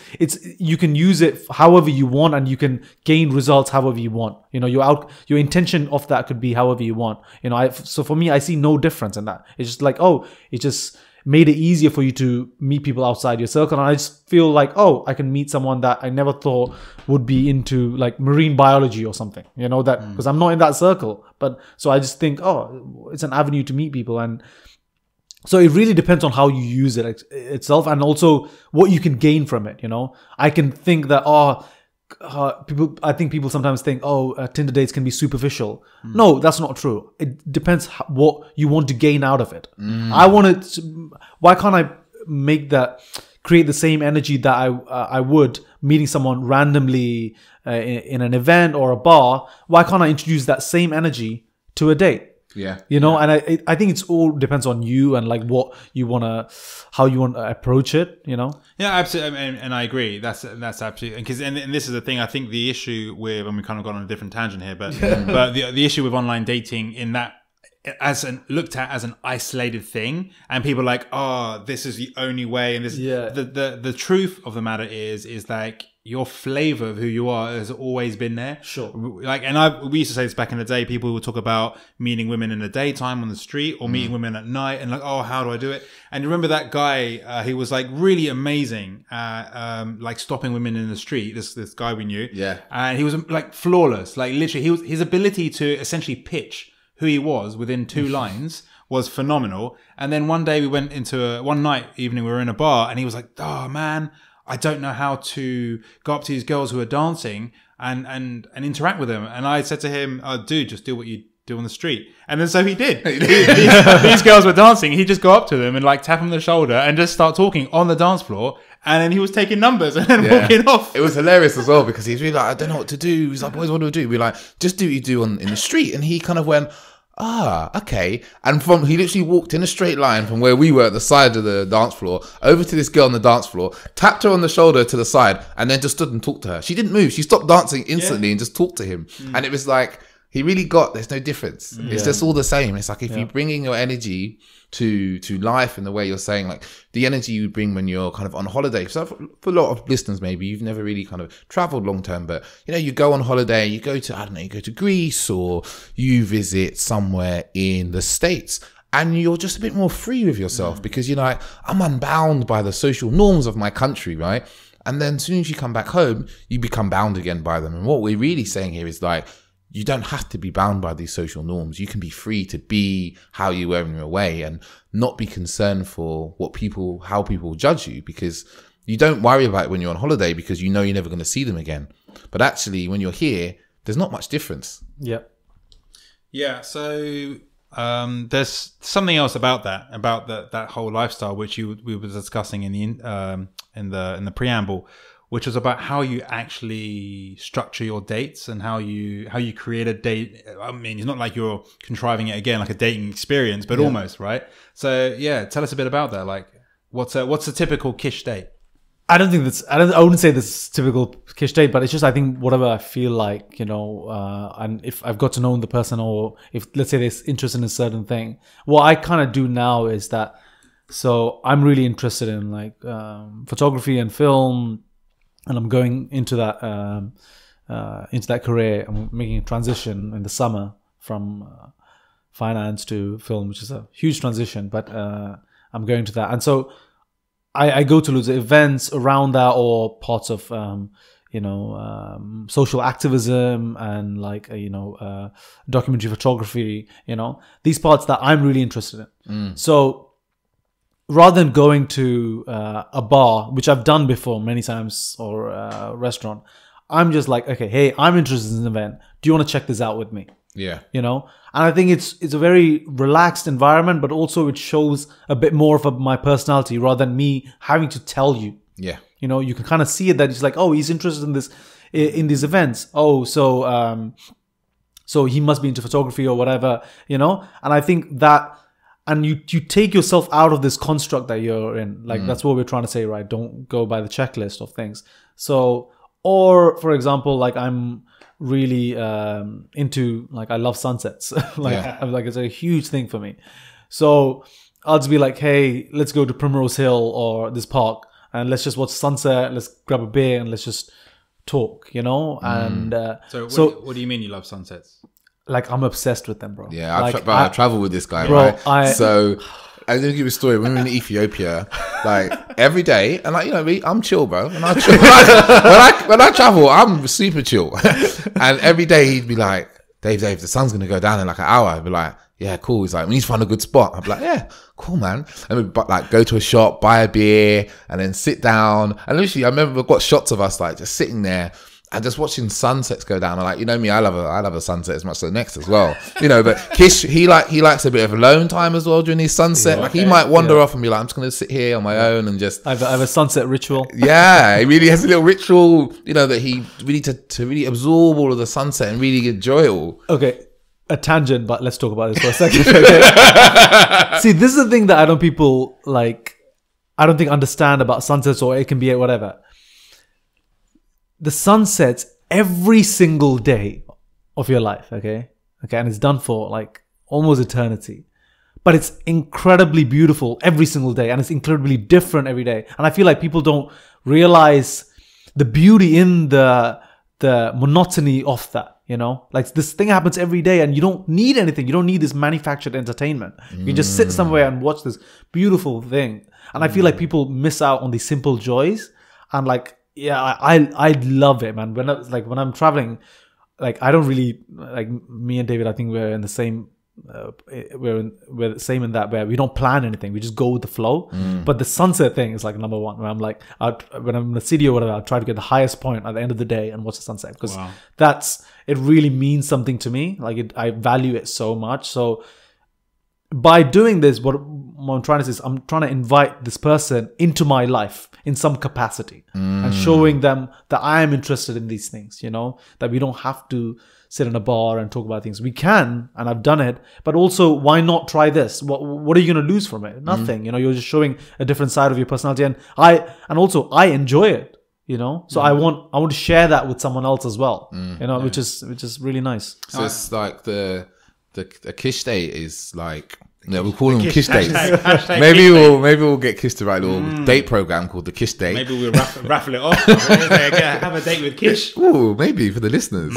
you can use it however you want and you can gain results however you want. You know, your intention of that could be however you want. You know, so for me, I see no difference in that. It's just like, oh, it just made it easier for you to meet people outside your circle. And I just feel like, oh, I can meet someone that I never thought would be into like marine biology or something, you know, that because I'm not in that circle. But so I just think, oh, it's an avenue to meet people. And so it really depends on how you use it itself and also what you can gain from it. You know, I can think that, I think people sometimes think, Tinder dates can be superficial. No, that's not true. It depends what you want to gain out of it. Why can't I create the same energy that I would meeting someone randomly in an event or a bar? Why can't I introduce that same energy to a date? Yeah, you know, and I think it's all depends on you and like what you how you want to approach it. You know. Yeah, absolutely, and I agree. That's absolutely because and this is the thing. I think the issue with, and we kind of gone on a different tangent here, but the issue with online dating in that looked at as an isolated thing, and people are like, oh, this is the only way, and this the truth of the matter is like your flavor of who you are has always been there. Sure. Like, and we used to say this back in the day, people would talk about meeting women in the daytime on the street or meeting women at night and like, oh, how do I do it? And you remember that guy, he was like really amazing at, like stopping women in the street, this guy we knew. Yeah. And he was like flawless. Like literally his ability to essentially pitch who he was within 2 lines was phenomenal. And then one day we went into one night evening, we were in a bar and he was like, oh man, I don't know how to go up to these girls who are dancing and interact with them. And I said to him, oh, dude, just do what you do on the street. And then so he did. These girls were dancing. He'd just go up to them and like tap them on the shoulder and just start talking on the dance floor. And then he was taking numbers and then walking off. It was hilarious as well because he's really like, I don't know what to do. He's like, what do I do? We're like, just do what you do in the street. And he kind of went, okay. And he literally walked in a straight line from where we were at the side of the dance floor over to this girl on the dance floor, tapped her on the shoulder to the side, and then just stood and talked to her. She didn't move. She stopped dancing instantly and just talked to him. And it was like, he really there's no difference. It's just all the same. It's like if you're bringing your energy to life in the way you're saying, like the energy you bring when you're kind of on holiday. So for a lot of listeners, maybe you've never really kind of traveled long term, but you know, you go on holiday, you go to, I don't know, you go to Greece or you visit somewhere in the States and you're just a bit more free with yourself because you're like, I'm unbound by the social norms of my country, right? And then as soon as you come back home, you become bound again by them. And what we're really saying here is like, you don't have to be bound by these social norms. You can be free to be how you were when you were away and not be concerned for how people judge you, because you don't worry about it when you're on holiday because you know you're never going to see them again. But actually, when you're here, there's not much difference. Yeah. Yeah. So There's something else about that whole lifestyle, which we were discussing in the preamble, which was about how you actually structure your dates and how you create a date. I mean, it's not like you're contriving it again, like a dating experience, but almost, right? So yeah, tell us a bit about that. Like, what's a typical Kish date? I wouldn't say this is typical Kish date, but it's just, I think whatever I feel like, and if I've got to know the person, or if, let's say, there's interest in a certain thing, what I kind of do now is that, so I'm really interested in like photography and film, and I'm going into that career. I'm making a transition in the summer from finance to film, which is a huge transition, but I'm going to that. And so I go to loads of events around that, or parts of, social activism and like, documentary photography, these parts that I'm really interested in. So rather than going to a bar, which I've done before many times, or a restaurant, I'm just like, okay, hey, I'm interested in this event. Do you want to check this out with me? Yeah. And I think it's a very relaxed environment, but also it shows a bit more of my personality rather than me having to tell you. Yeah. You can kind of see it, that it's like, oh, he's interested in these events. Oh, so he must be into photography or whatever, And I think that, and you take yourself out of this construct that you're in. Like, that's what we're trying to say, right? Don't go by the checklist of things. So, or for example, like I'm really into, like, I love sunsets. Like it's a huge thing for me. So I'll just be like, hey, let's go to Primrose Hill or this park and let's just watch sunset. Let's grab a beer and let's just talk, And so what do you mean you love sunsets? Like, I'm obsessed with them, bro. Yeah, like, I travel with this guy, bro, right? So I'm gonna give you a story. When we were in Ethiopia, like every day, and like I'm chill, bro. When I travel, I'm super chill. And every day he'd be like, Dave, the sun's gonna go down in like an hour. I'd be like, yeah, cool. He's like, we need to find a good spot. I'd be like, yeah, cool, man. And we'd like go to a shop, buy a beer, and then sit down. And literally, I remember we've got shots of us like just sitting there and just watching sunsets go down. And like, me, I love a sunset as much as the next as well. But Kish, he likes a bit of alone time as well during his sunset. Like he might wander off and be like, I'm just gonna sit here on my own and just. I have a sunset ritual. Yeah, he really has a little ritual, that he really to really absorb all of the sunset and really enjoy it all. Okay. A tangent, but let's talk about this for a second. Okay? See, this is the thing that I don't think understand about sunsets, or it can be whatever. The sunsets every single day of your life, okay, and it's done for like almost eternity, but it's incredibly beautiful every single day, and it's incredibly different every day. And I feel like people don't realize the beauty in the monotony of that. Like this thing happens every day, and you don't need anything. You don't need this manufactured entertainment. You can just sit somewhere and watch this beautiful thing. And I feel like people miss out on these simple joys. And like, yeah, I love it, man. When I'm traveling, like I don't really, like, me and David, I think we're in the same. We're the same in that, where we don't plan anything, we just go with the flow. But the sunset thing is like number one, where I'm like, when I'm in the city or whatever, I'll try to get the highest point at the end of the day and watch the sunset, because it really means something to me. Like I value it so much. So by doing this, what I'm trying to say is I'm trying to invite this person into my life in some capacity, and showing them that I am interested in these things, that we don't have to sit in a bar and talk about things. We can, and I've done it, but also, why not try this? What are you going to lose from it? Nothing. You're just showing a different side of your personality, and I enjoy it. So I want to share that with someone else as well. Which is really nice. So it's like the Kish date is like. No, we'll call them Kish dates. Maybe we'll get Kish to write a little date program called the Kish date. Maybe we'll raffle it off. Have a date with Kish. Ooh, maybe for the listeners.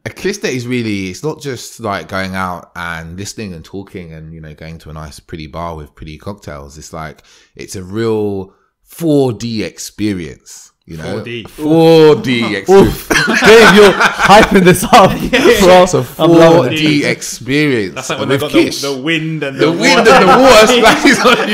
A Kish date is really, it's not just like going out and listening and talking and going to a nice pretty bar with pretty cocktails. It's like, it's a real 4D experience. You know, 4D. 4D experience. Dave, you're hyping this up. Bro. It's a 4D experience. That's like when with they got Kish. the wind and The wind and the water splashes on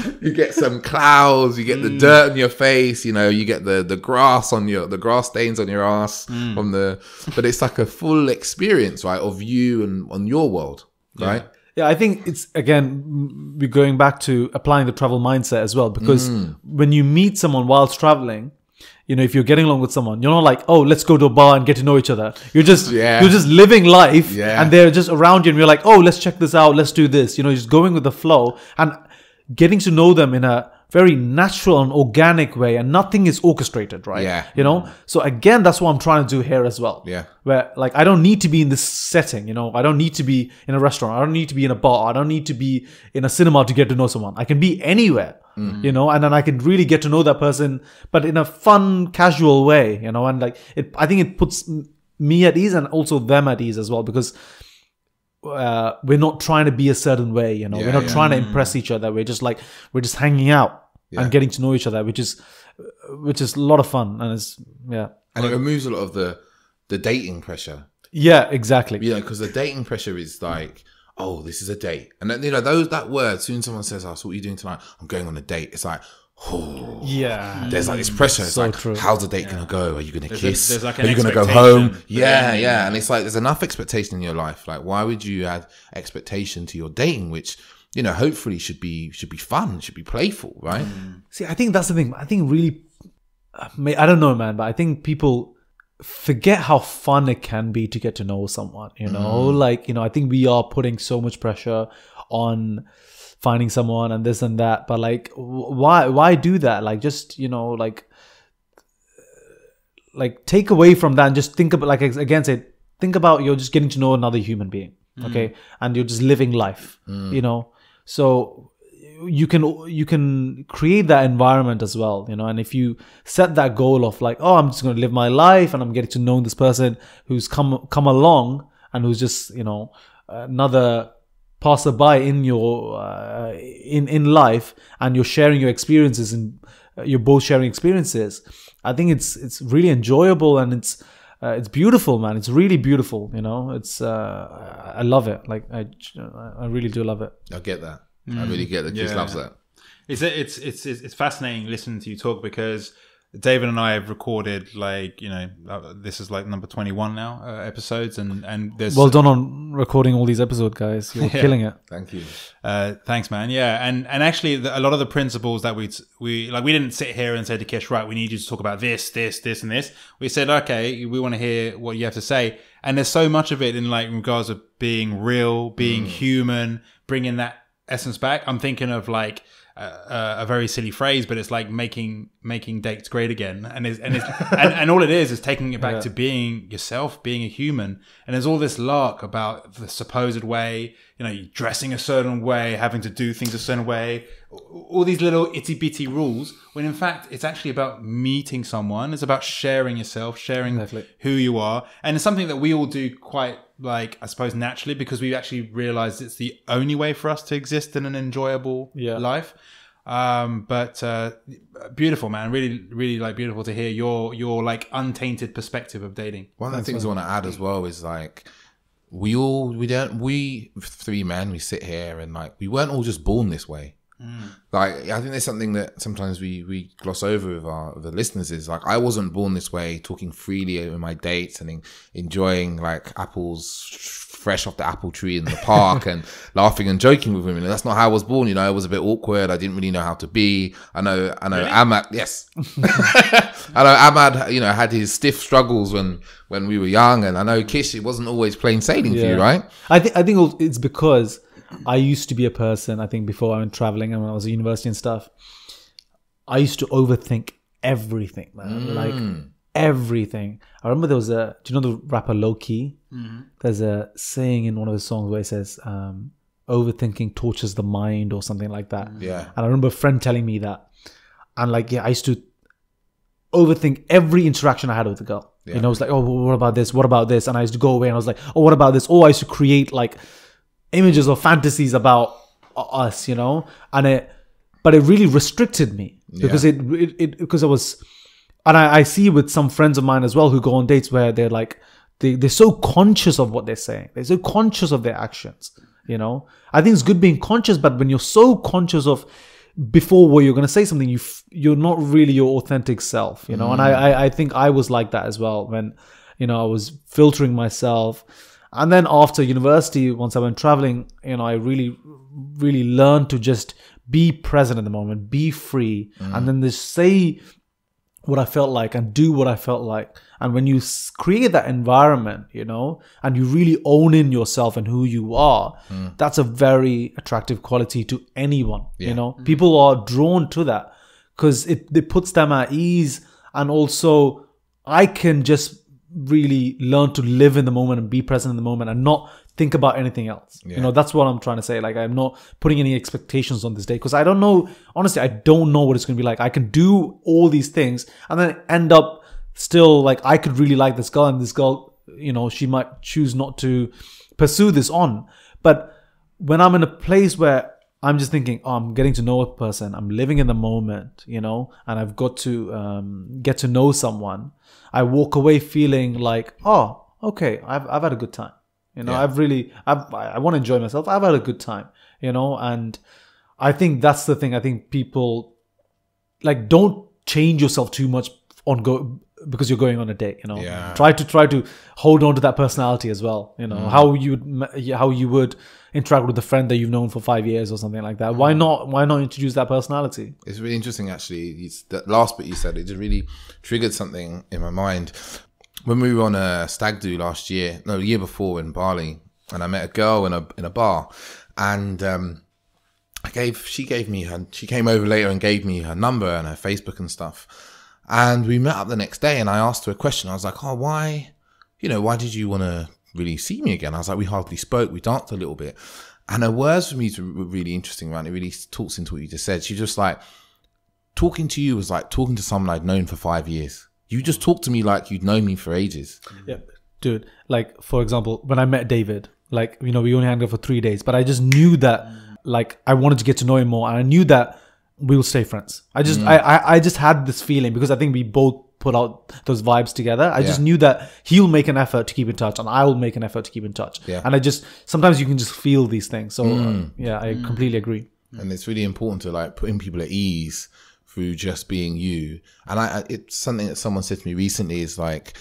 you. You get some clouds, you get the dirt on your face, you know, you get the grass on the grass stains on your ass from but it's like a full experience, right, of you and on your world, right? Yeah, I think it's, again, we're going back to applying the travel mindset as well, because when you meet someone whilst traveling, you know, if you're getting along with someone, you're not like, oh, let's go to a bar and get to know each other. You're just living life, and they're just around you, and you're like, oh, let's check this out, let's do this. You know, just going with the flow and getting to know them in a very natural and organic way, and nothing is orchestrated, right? Yeah. You know? So again, that's what I'm trying to do here as well. Yeah. Where, like, I don't need to be in this setting, you know? I don't need to be in a restaurant. I don't need to be in a bar. I don't need to be in a cinema to get to know someone. I can be anywhere, you know? And then I can really get to know that person, but in a fun, casual way, you know? And like, I think it puts me at ease and also them at ease as well, because we're not trying to be a certain way, you know? We're not trying to impress each other. We're just hanging out and getting to know each other, which is a lot of fun, and And it removes a lot of the dating pressure. Yeah, exactly. You know, because the dating pressure is like, oh, this is a date, and then, you know, that word. Soon someone says, "Oh, so what are you doing tonight?" I'm going on a date. It's like, oh, yeah. There's like this pressure. It's So like, true. how's the date gonna go? Are you gonna kiss? there's like Are an you gonna go expectation home? for Yeah, them. yeah. And it's like there's enough expectation in your life. Like, why would you add expectation to your dating, which, you know, hopefully should be fun, should be playful, right? See, I think that's the thing. I think really, I don't know, man, but I think people forget how fun it can be to get to know someone, you know? Like, you know, I think we are putting so much pressure on finding someone and this and that, but like, why do that? Like, just, you know, like take away from that and just think about, like, again, think about you're just getting to know another human being, okay? And you're just living life, you know? So you can create that environment as well, you know? And if you set that goal of like, oh, I'm just going to live my life and I'm getting to know this person who's come along and who's just, you know, another passerby in your in life, and you're sharing your experiences and you're both sharing experiences, I think it's really enjoyable, and it's beautiful, man. It's really beautiful, you know. It's I love it. Like I really do love it. I get that. I really get that. Kish loves that. It's fascinating listening to you talk, because David and I have recorded, like, you know, this is like number 21 now, episodes, and there's... Well done on recording all these episodes, guys. You're killing it. Thank you. Thanks, man. Yeah, and actually, a lot of the principles that we didn't sit here and say to Kish, right, we need you to talk about this, and this. We said, okay, we want to hear what you have to say, and there's so much of it in, like, in regards of being real, being human, bringing that essence back. I'm thinking of like a very silly phrase, but it's like making dates great again, and all it is taking it back to being yourself, being a human. And there's all this lark about the supposed way, you know, you're dressing a certain way, having to do things a certain way, all these little itty bitty rules, when in fact it's actually about meeting someone. It's about sharing yourself, sharing who you are, and it's something that we all do quite, like, I suppose, naturally, because we actually realized it's the only way for us to exist in an enjoyable life. But beautiful, man. Really, really, like, beautiful to hear your like untainted perspective of dating. One of the things I want to add as well is, like, we three men, we sit here and, like, we weren't all just born this way. Like, I think there's something that sometimes we gloss over with the listeners is, like, I wasn't born this way, talking freely over my dates and enjoying, like, apples fresh off the apple tree in the park and laughing and joking with women. And that's not how I was born. You know, I was a bit awkward. I didn't really know how to be. I know really? Ahmad, yes. I know Ahmad, you know, had his stiff struggles when we were young, and I know Kish, it wasn't always plain sailing for you, right? I think it's because I used to be a person, I think, before I went traveling and when I was at university and stuff, I used to overthink everything, man. Like, everything. I remember there was do you know the rapper Low Key? There's a saying in one of his songs where he says, overthinking tortures the mind, or something like that. Yeah. And I remember a friend telling me that. And, like, I used to overthink every interaction I had with a girl. You know, it was like, oh, what about this? What about this? And I used to go away and I was like, oh, what about this? Oh, I used to create, like, images or fantasies about us, you know, and but it really restricted me because because I was, and I see with some friends of mine as well who go on dates where they're like, they're so conscious of what they're saying. They're so conscious of their actions, you know. I think it's good being conscious, but when you're so conscious of before where you're going to say something, you're not really your authentic self, you know. And I think I was like that as well when, you know, I was filtering myself. And then after university, once I went traveling, you know, I really, really learned to just be present in the moment, be free, and then just say what I felt like and do what I felt like. And when you create that environment, you know, and you really own in yourself and who you are, that's a very attractive quality to anyone. You know, people are drawn to that because it puts them at ease. And also I can just really learn to live in the moment and be present in the moment and not think about anything else. You know, that's what I'm trying to say. Like, I'm not putting any expectations on this day because I don't know, honestly, I don't know what it's going to be like. I can do all these things and then end up still like, I could really like this girl, and this girl, you know, she might choose not to pursue this on. But when I'm in a place where I'm just thinking, oh, I'm getting to know a person, I'm living in the moment, you know, and I've got to get to know someone, I walk away feeling like, oh, okay, I've had a good time. You know, I want to enjoy myself. I've had a good time, you know, and I think that's the thing. I think people like, don't change yourself too much because you're going on a date, you know. Try to hold on to that personality as well, you know. How you would interact with a friend that you've known for 5 years or something like that. Why not introduce that personality? It's really interesting, actually. That last bit you said, it just really triggered something in my mind. When we were on a stag do the year before in Bali, and I met a girl in a bar, and she came over later and gave me her number and her Facebook and stuff. And we met up the next day, and I asked her a question. I was like, oh, why did you want to really see me again? I was like, we hardly spoke. We danced a little bit. And her words for me were really interesting, right? It really talks into what you just said. She just like, talking to you was like talking to someone I'd known for 5 years. You just talked to me like you'd known me for ages. Yeah, dude. Like, for example, when I met David, like, you know, we only hung out for 3 days, but I just knew that, like, I wanted to get to know him more. And I knew that we will stay friends. I just had this feeling because I think we both put out those vibes together. I just knew that he'll make an effort to keep in touch and I'll make an effort to keep in touch. Yeah. And sometimes you can just feel these things. So I completely agree. And it's really important to like putting people at ease through just being you. And it's something that someone said to me recently is like,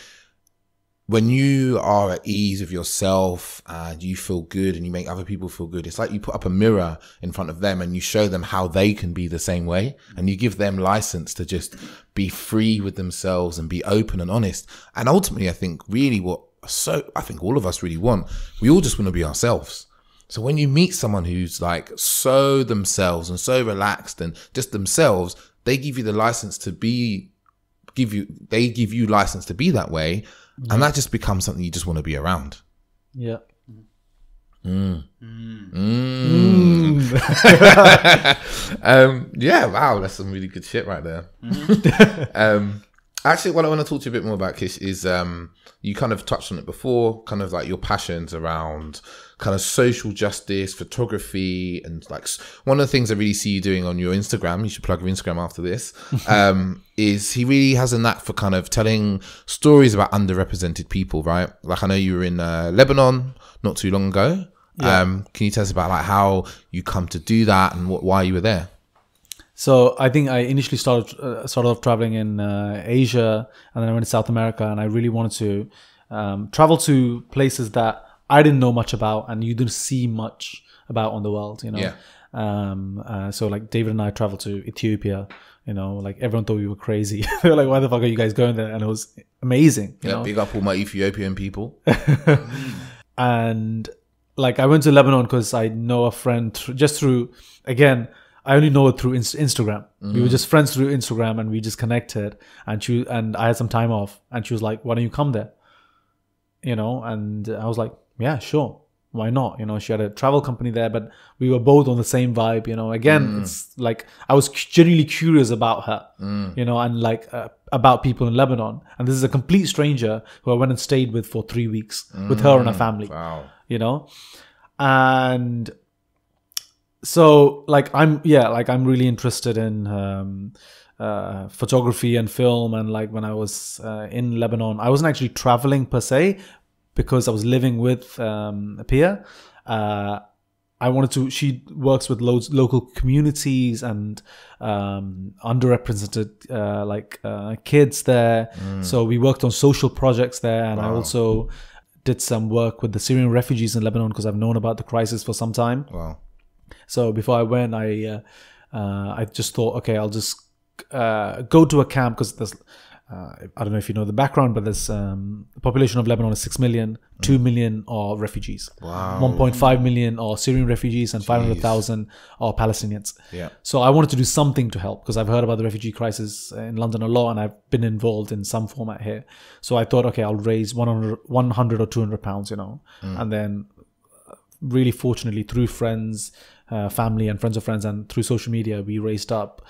when you are at ease with yourself and you feel good and you make other people feel good, it's like you put up a mirror in front of them and you show them how they can be the same way. And you give them license to just be free with themselves and be open and honest. And ultimately, I think really I think all of us really want, we all just want to be ourselves. So when you meet someone who's like so themselves and so relaxed and just themselves, they give you the license to give you license to be that way. And that just becomes something you just want to be around. Yeah. Yeah, wow, that's some really good shit right there. Actually, what I want to talk to you a bit more about, Kish, is you kind of touched on it before, kind of like your passions around kind of social justice, photography, and like one of the things I really see you doing on your Instagram, you should plug your Instagram after this, is he really has a knack for kind of telling stories about underrepresented people, right? Like I know you were in Lebanon not too long ago. Yeah. Can you tell us about like how you come to do that and why you were there? So I think I initially started off traveling in Asia, and then I went to South America, and I really wanted to travel to places that I didn't know much about and you didn't see much about on the world, you know. Yeah. So like David and I traveled to Ethiopia, you know, like everyone thought we were crazy. They were like, why the fuck are you guys going there? And it was amazing. You know? Big up all my Ethiopian people. And like I went to Lebanon because I know a friend just through, again, I only know it through Instagram. We were just friends through Instagram, and we just connected. And I had some time off, and she was like, "Why don't you come there?" You know, and I was like, "Yeah, sure, why not?" You know, she had a travel company there, but we were both on the same vibe. You know, again, it's like I was genuinely curious about her. You know, and like about people in Lebanon. And this is a complete stranger who I went and stayed with for 3 weeks with her and her family. Wow. You know, and So I'm really interested in photography and film. And like when I was in Lebanon, I wasn't actually traveling per se because I was living with a peer. She works with local communities and underrepresented kids there. So we worked on social projects there. And I also did some work with the Syrian refugees in Lebanon because I've known about the crisis for some time. Wow. So before I went, I just thought, okay, I'll just go to a camp because there's, I don't know if you know the background, but there's the population of Lebanon is 6 million, 2 million are refugees. Wow. 1.5 million are Syrian refugees and 500,000 are Palestinians. Yeah. So I wanted to do something to help because I've heard about the refugee crisis in London a lot and I've been involved in some format here. So I thought, okay, I'll raise 100 or 200 pounds, and then really fortunately through friends, family and friends of friends and through social media, we raised up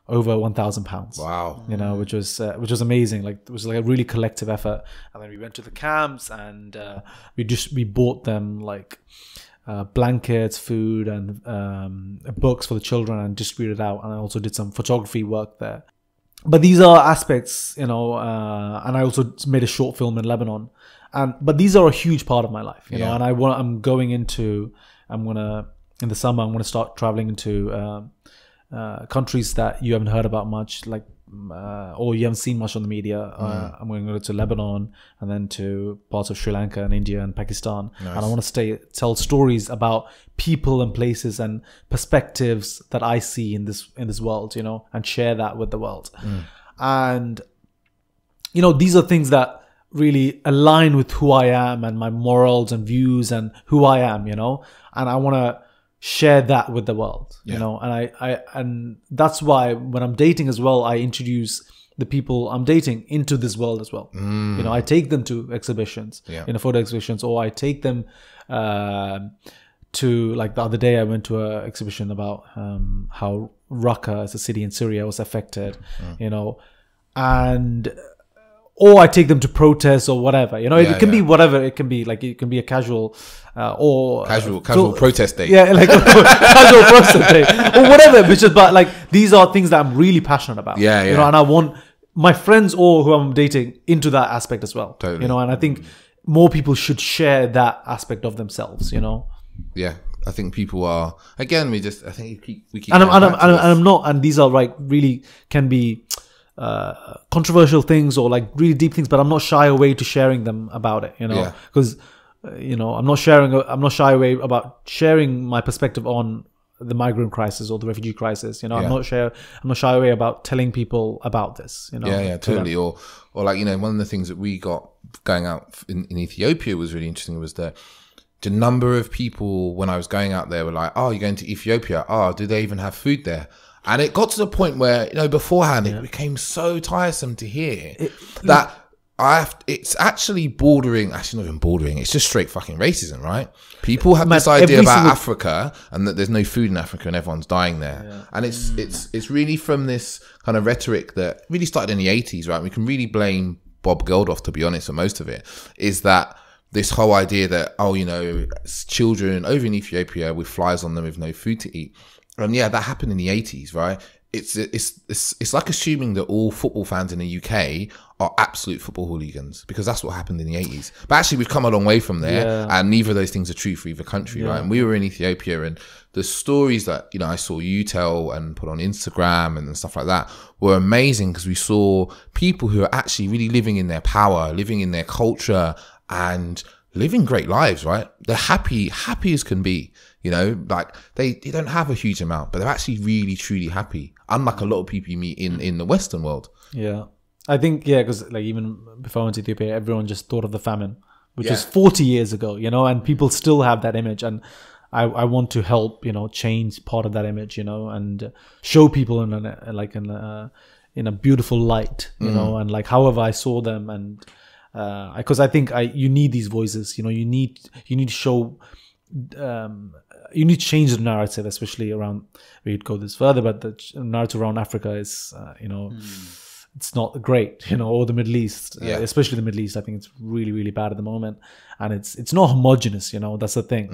over £1,000. Wow. Which was amazing. Like it was like a really collective effort. And then we went to the camps and we bought them like blankets, food and books for the children and distributed out. And I also did some photography work there. But these are aspects, and I also made a short film in Lebanon. But these are a huge part of my life, you know, and in the summer, I'm going to start traveling into countries that you haven't heard about much, like, or you haven't seen much on the media. I'm going to go to Lebanon and then to parts of Sri Lanka and India and Pakistan. Nice. And I want to tell stories about people and places and perspectives that I see in this world, and share that with the world. And, these are things that really align with who I am and my morals and views and who I am, and I want to share that with the world, and that's why when I'm dating as well, I introduce the people I'm dating into this world as well. I take them to exhibitions, photo exhibitions, or I take them to, like the other day I went to an exhibition about how Raqqa as a city in Syria was affected, and or I take them to protests or whatever, it can be whatever. It can be like, it can be a casual casual protest day. Yeah, like casual protest day or whatever. But like, these are things that I'm really passionate about. And I want my friends or who I'm dating into that aspect as well. Totally. And I think more people should share that aspect of themselves. Yeah, I think people are. Again, we keep. And I'm not. And these are like really can be controversial things or like really deep things, but I'm not shy away to sharing them about it, because I'm not shy away about sharing my perspective on the migrant crisis or the refugee crisis. I'm not shy away about telling people about this. Totally. Or like, one of the things that we got going out in Ethiopia was really interesting was the number of people when I was going out there were like, oh, you're going to Ethiopia? Oh, do they even have food there? And it got to the point where, beforehand, it became so tiresome to hear that it's actually not even bordering. It's just straight fucking racism, right? People have this idea about Africa and that there's no food in Africa and everyone's dying there. Yeah. And it's really from this kind of rhetoric that really started in the 80s, right? We can really blame Bob Geldof, to be honest, for most of it, is that this whole idea that, children over in Ethiopia with flies on them with no food to eat. And that happened in the 80s, right? It's like assuming that all football fans in the UK are absolute football hooligans, because that's what happened in the 80s. But actually, we've come a long way from there, and neither of those things are true for either country, right? And we were in Ethiopia, and the stories that I saw you tell and put on Instagram and stuff like that were amazing, because we saw people who are actually really living in their power, living in their culture, and living great lives, right? They're happy as can be. Like they don't have a huge amount, but they're actually really, truly happy. Unlike a lot of people you meet in the Western world. Yeah. I think, because like even before I went to Ethiopia, everyone just thought of the famine, which is 40 years ago, and people still have that image. And I want to help, change part of that image, and show people in a beautiful light, and like however I saw them. And because I think you need these voices, you need to show, you need to change the narrative, especially around, we'd go this further, but the narrative around Africa is, it's not great, or the Middle East, especially the Middle East. I think it's really, really bad at the moment, and it's not homogenous. That's the thing.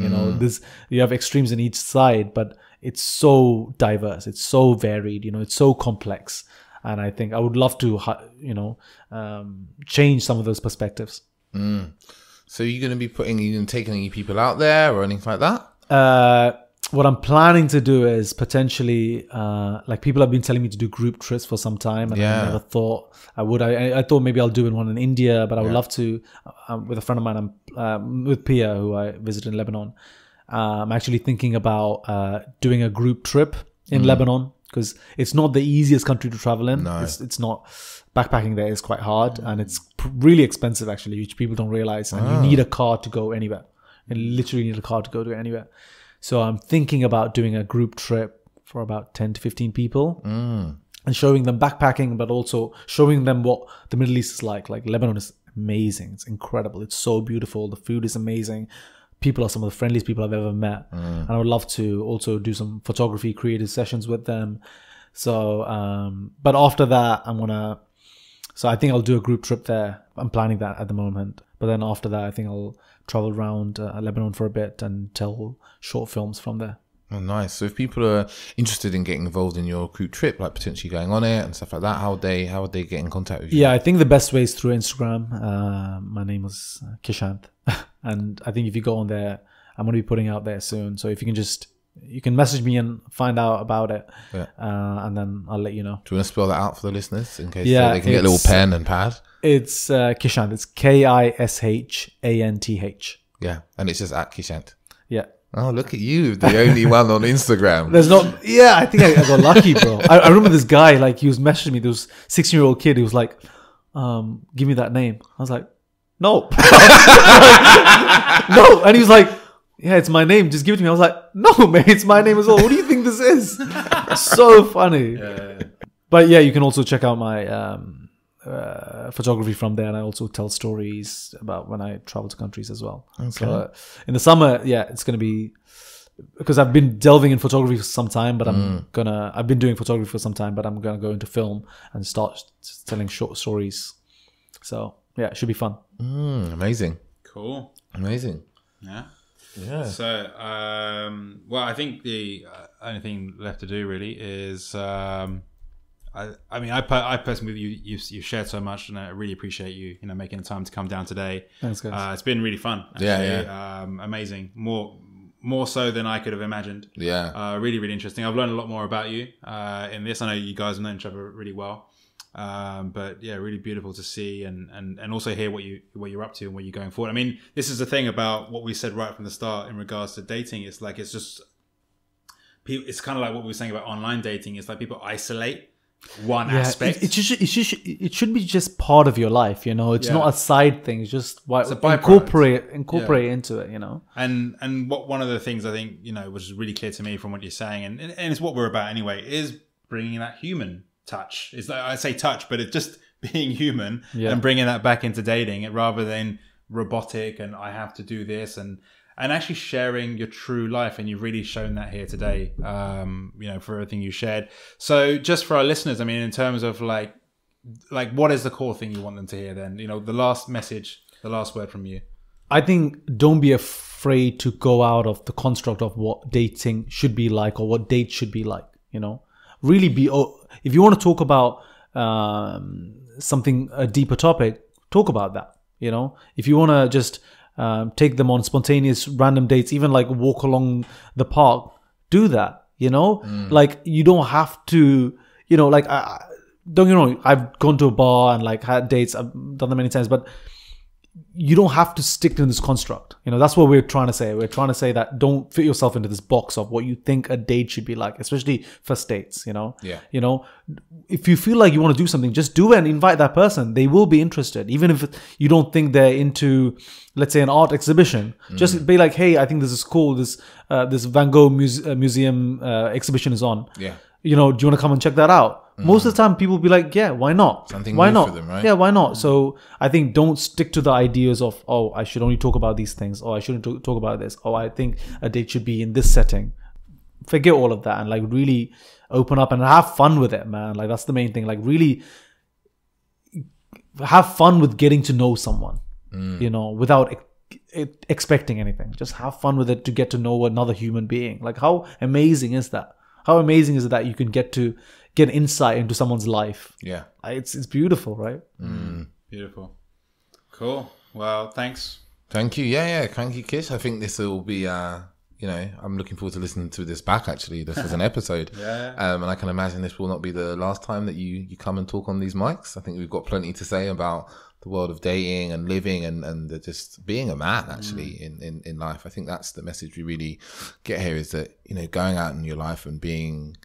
You have extremes in each side, but it's so diverse, it's so varied, you know, it's so complex. And I think I would love to, you know, change some of those perspectives. So you're going to be taking any people out there or anything like that? What I'm planning to do is potentially, like people have been telling me to do group trips for some time, and I never thought I would. I thought maybe I'll do one in India, but I would love to, with a friend of mine, I'm with Pia, who I visited in Lebanon. I'm actually thinking about doing a group trip in Lebanon, because it's not the easiest country to travel in. No. It's not. Backpacking there is quite hard, and it's really expensive actually, which people don't realize. And you need a car to go anywhere. You literally need a car to go to anywhere. So I'm thinking about doing a group trip for about 10 to 15 people and showing them backpacking, but also showing them what the Middle East is like. Like Lebanon is amazing. It's incredible. It's so beautiful. The food is amazing. People are some of the friendliest people I've ever met. And I would love to also do some photography, creative sessions with them. So, but after that, so I think I'll do a group trip there. I'm planning that at the moment. But then after that, I think I'll travel around Lebanon for a bit and tell short films from there. Oh, nice. So if people are interested in getting involved in your group trip, like potentially going on it and stuff like that, how would they get in contact with you? Yeah, I think the best way is through Instagram. My name was Kishanth. And I think if you go on there, I'm going to be putting out there soon. So if you can message me and find out about it. And then I'll let you know. Do you want to spell that out for the listeners in case they can get a little pen and pad? It's Kishanth. It's Kishanth. Yeah. And it's just at Kishanth. Yeah. Oh, look at you. The only one on Instagram. There's not... Yeah, I think I got lucky, bro. I remember this guy, like, he was messaging me. There was 16-year-old kid. He was like, give me that name. I was like, no. No. And he was like, yeah, it's my name. Just give it to me. I was like, no, man, it's my name as well. What do you think this is? So funny. Yeah. But yeah, you can also check out my photography from there. And I also tell stories about when I travel to countries as well. Okay. So in the summer, it's going to be, because I've been delving in photography for some time, but I've been doing photography for some time, but I'm going to go into film and start telling short stories. So yeah, it should be fun. Amazing. Cool. Amazing. Yeah. Yeah. So, well, I think the only thing left to do really is, I mean, I personally, you've shared so much, and I really appreciate you making the time to come down today. Thanks, guys. It's been really fun. Actually. Yeah. Amazing. More so than I could have imagined. Yeah. Really, really interesting. I've learned a lot more about you in this. I know you guys have known each other really well. But yeah, really beautiful to see and also hear what you're up to and what you're going forward. I mean, this is the thing about what we said right from the start in regards to dating. It's like, it's kind of like what we were saying about online dating. It's like people isolate one aspect. It should be just part of your life, It's not a side thing. It's just incorporate into it, And one of the things I think, which is really clear to me from what you're saying, and it's what we're about anyway, is bringing that human touch. It's like, I say touch, but it's just being human and bringing that back into dating, rather than robotic and I have to do this, and actually sharing your true life. And you've really shown that here today, for everything you shared. So just for our listeners, I mean, in terms of like what is the core thing you want them to hear then? The last message, the last word from you. I think don't be afraid to go out of the construct of what dating should be like or what dates should be like, Really be... If you want to talk about a deeper topic, talk about that, If you want to just take them on spontaneous random dates, even like walk along the park, do that, Like, you don't have to, don't get me wrong, I've gone to a bar and like had dates, I've done them many times, but you don't have to stick to this construct. That's what we're trying to say. We're trying to say that don't fit yourself into this box of what you think a date should be like, especially first dates, Yeah. If you feel like you want to do something, just do it and invite that person. They will be interested. Even if you don't think they're into, let's say, an art exhibition, just be like, hey, I think this is cool. This Van Gogh museum exhibition is on. Yeah. Do you want to come and check that out? Most of the time, people will be like, yeah, why not? Why not? For them, right? Yeah, why not? So I think don't stick to the ideas of, oh, I should only talk about these things, or I shouldn't talk about this, or I think a date should be in this setting. Forget all of that and like really open up and have fun with it, man. Like that's the main thing. Like really have fun with getting to know someone, without expecting anything. Just have fun with it to get to know another human being. Like, how amazing is that? How amazing is it that you can get insight into someone's life? Yeah. It's beautiful, right? Beautiful. Cool. Well, thanks. Thank you. Yeah. Thank you, Kish. I think this will be, I'm looking forward to listening to this back, actually. This was an episode. Yeah. And I can imagine this will not be the last time that you come and talk on these mics. I think we've got plenty to say about the world of dating and living and just being a man, actually, in life. I think that's the message we really get here, is that, going out in your life and being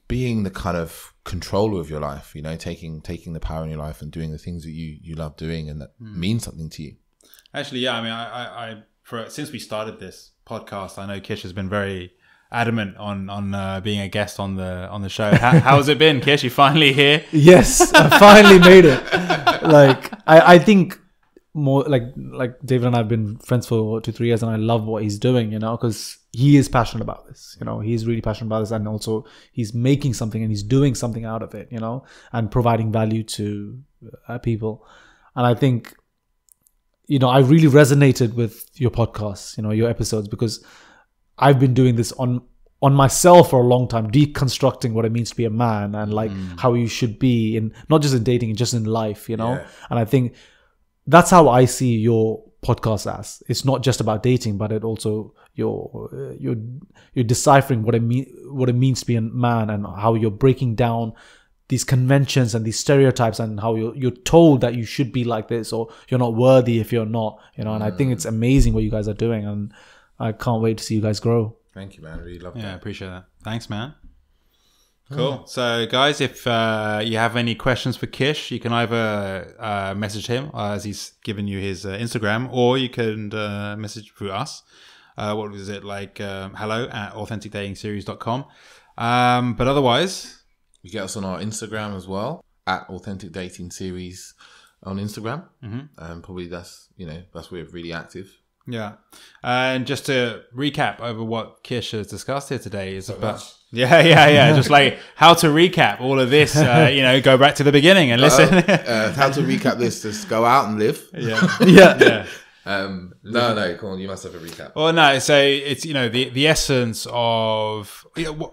the kind of controller of your life, taking the power in your life and doing the things that you love doing and that mean something to you. Actually, yeah. I mean, I since we started this podcast, I know Kish has been very adamant on being a guest on the show. How has it been, Kish? You finally here? Yes, I finally made it. Like, I think more like David and I have been friends for 2-3 years, and I love what he's doing, because he is passionate about this. He's really passionate about this, and also he's making something and he's doing something out of it, and providing value to people. And I think, I really resonated with your podcasts, your episodes, because I've been doing this on myself for a long time, deconstructing what it means to be a man and like how you should be, in not just in dating, just in life, And I think that's how I see your podcast as. It's not just about dating, but it also you're deciphering what it means to be a man, and how you're breaking down these conventions and these stereotypes, and how you're told that you should be like this, or you're not worthy if you're not, And I think it's amazing what you guys are doing, and I can't wait to see you guys grow. Thank you, man. I really love that. Yeah, I appreciate that. Thanks, man. Cool. So, guys, if you have any questions for Kish, you can either message him, as he's given you his Instagram, or you can message through us. What was it? Like, hello@authenticdatingseries.com. But otherwise, you get us on our Instagram as well, @Authentic Dating Series on Instagram. Probably that's where we're really active. Yeah. And just to recap over what Kish has discussed here today is about... Yeah. Just like how to recap all of this, go back to the beginning and listen. How to recap this, just go out and live. Yeah. No, come on, you must have a recap. Well, no, so it's, the essence of,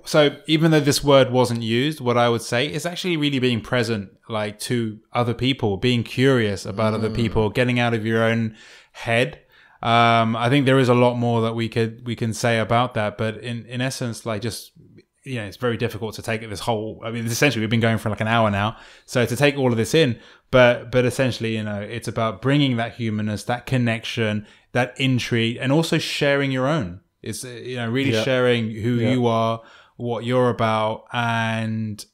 so even though this word wasn't used, what I would say is actually really being present, like, to other people, being curious about other people, getting out of your own head. I think there is a lot more that we can say about that, but in essence, like, just, it's very difficult to take this whole, essentially we've been going for like an hour now. So to take all of this in, but essentially, it's about bringing that humanness, that connection, that intrigue, and also sharing your own. It's, really sharing who you are, what you're about. And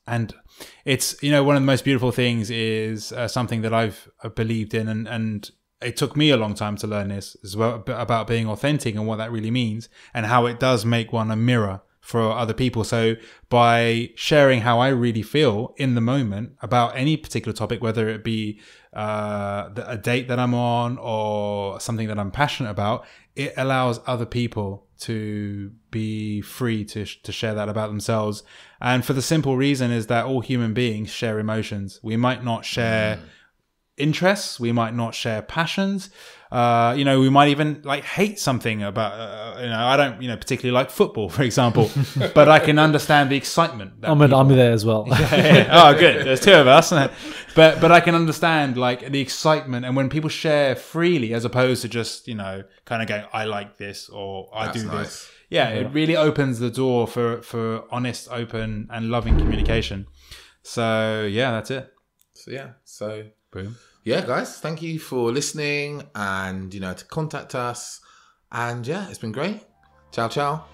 it's, one of the most beautiful things is something that I've believed in, and it took me a long time to learn this as well, about being authentic and what that really means, and how it does make one a mirror for other people. So by sharing how I really feel in the moment about any particular topic, whether it be a date that I'm on or something that I'm passionate about, it allows other people to be free to share that about themselves. And for the simple reason is that all human beings share emotions. We might not share interests, we might not share passions, we might even like hate something about I don't particularly like football, for example, but I can understand the excitement. I'm there as well. Oh, good, there's two of us. But I can understand like the excitement, and when people share freely as opposed to just kind of going, I like this or I do this. It really opens the door for honest, open and loving communication. So that's it. So boom. Yeah, guys, thank you for listening, and to contact us, and it's been great. Ciao. Ciao.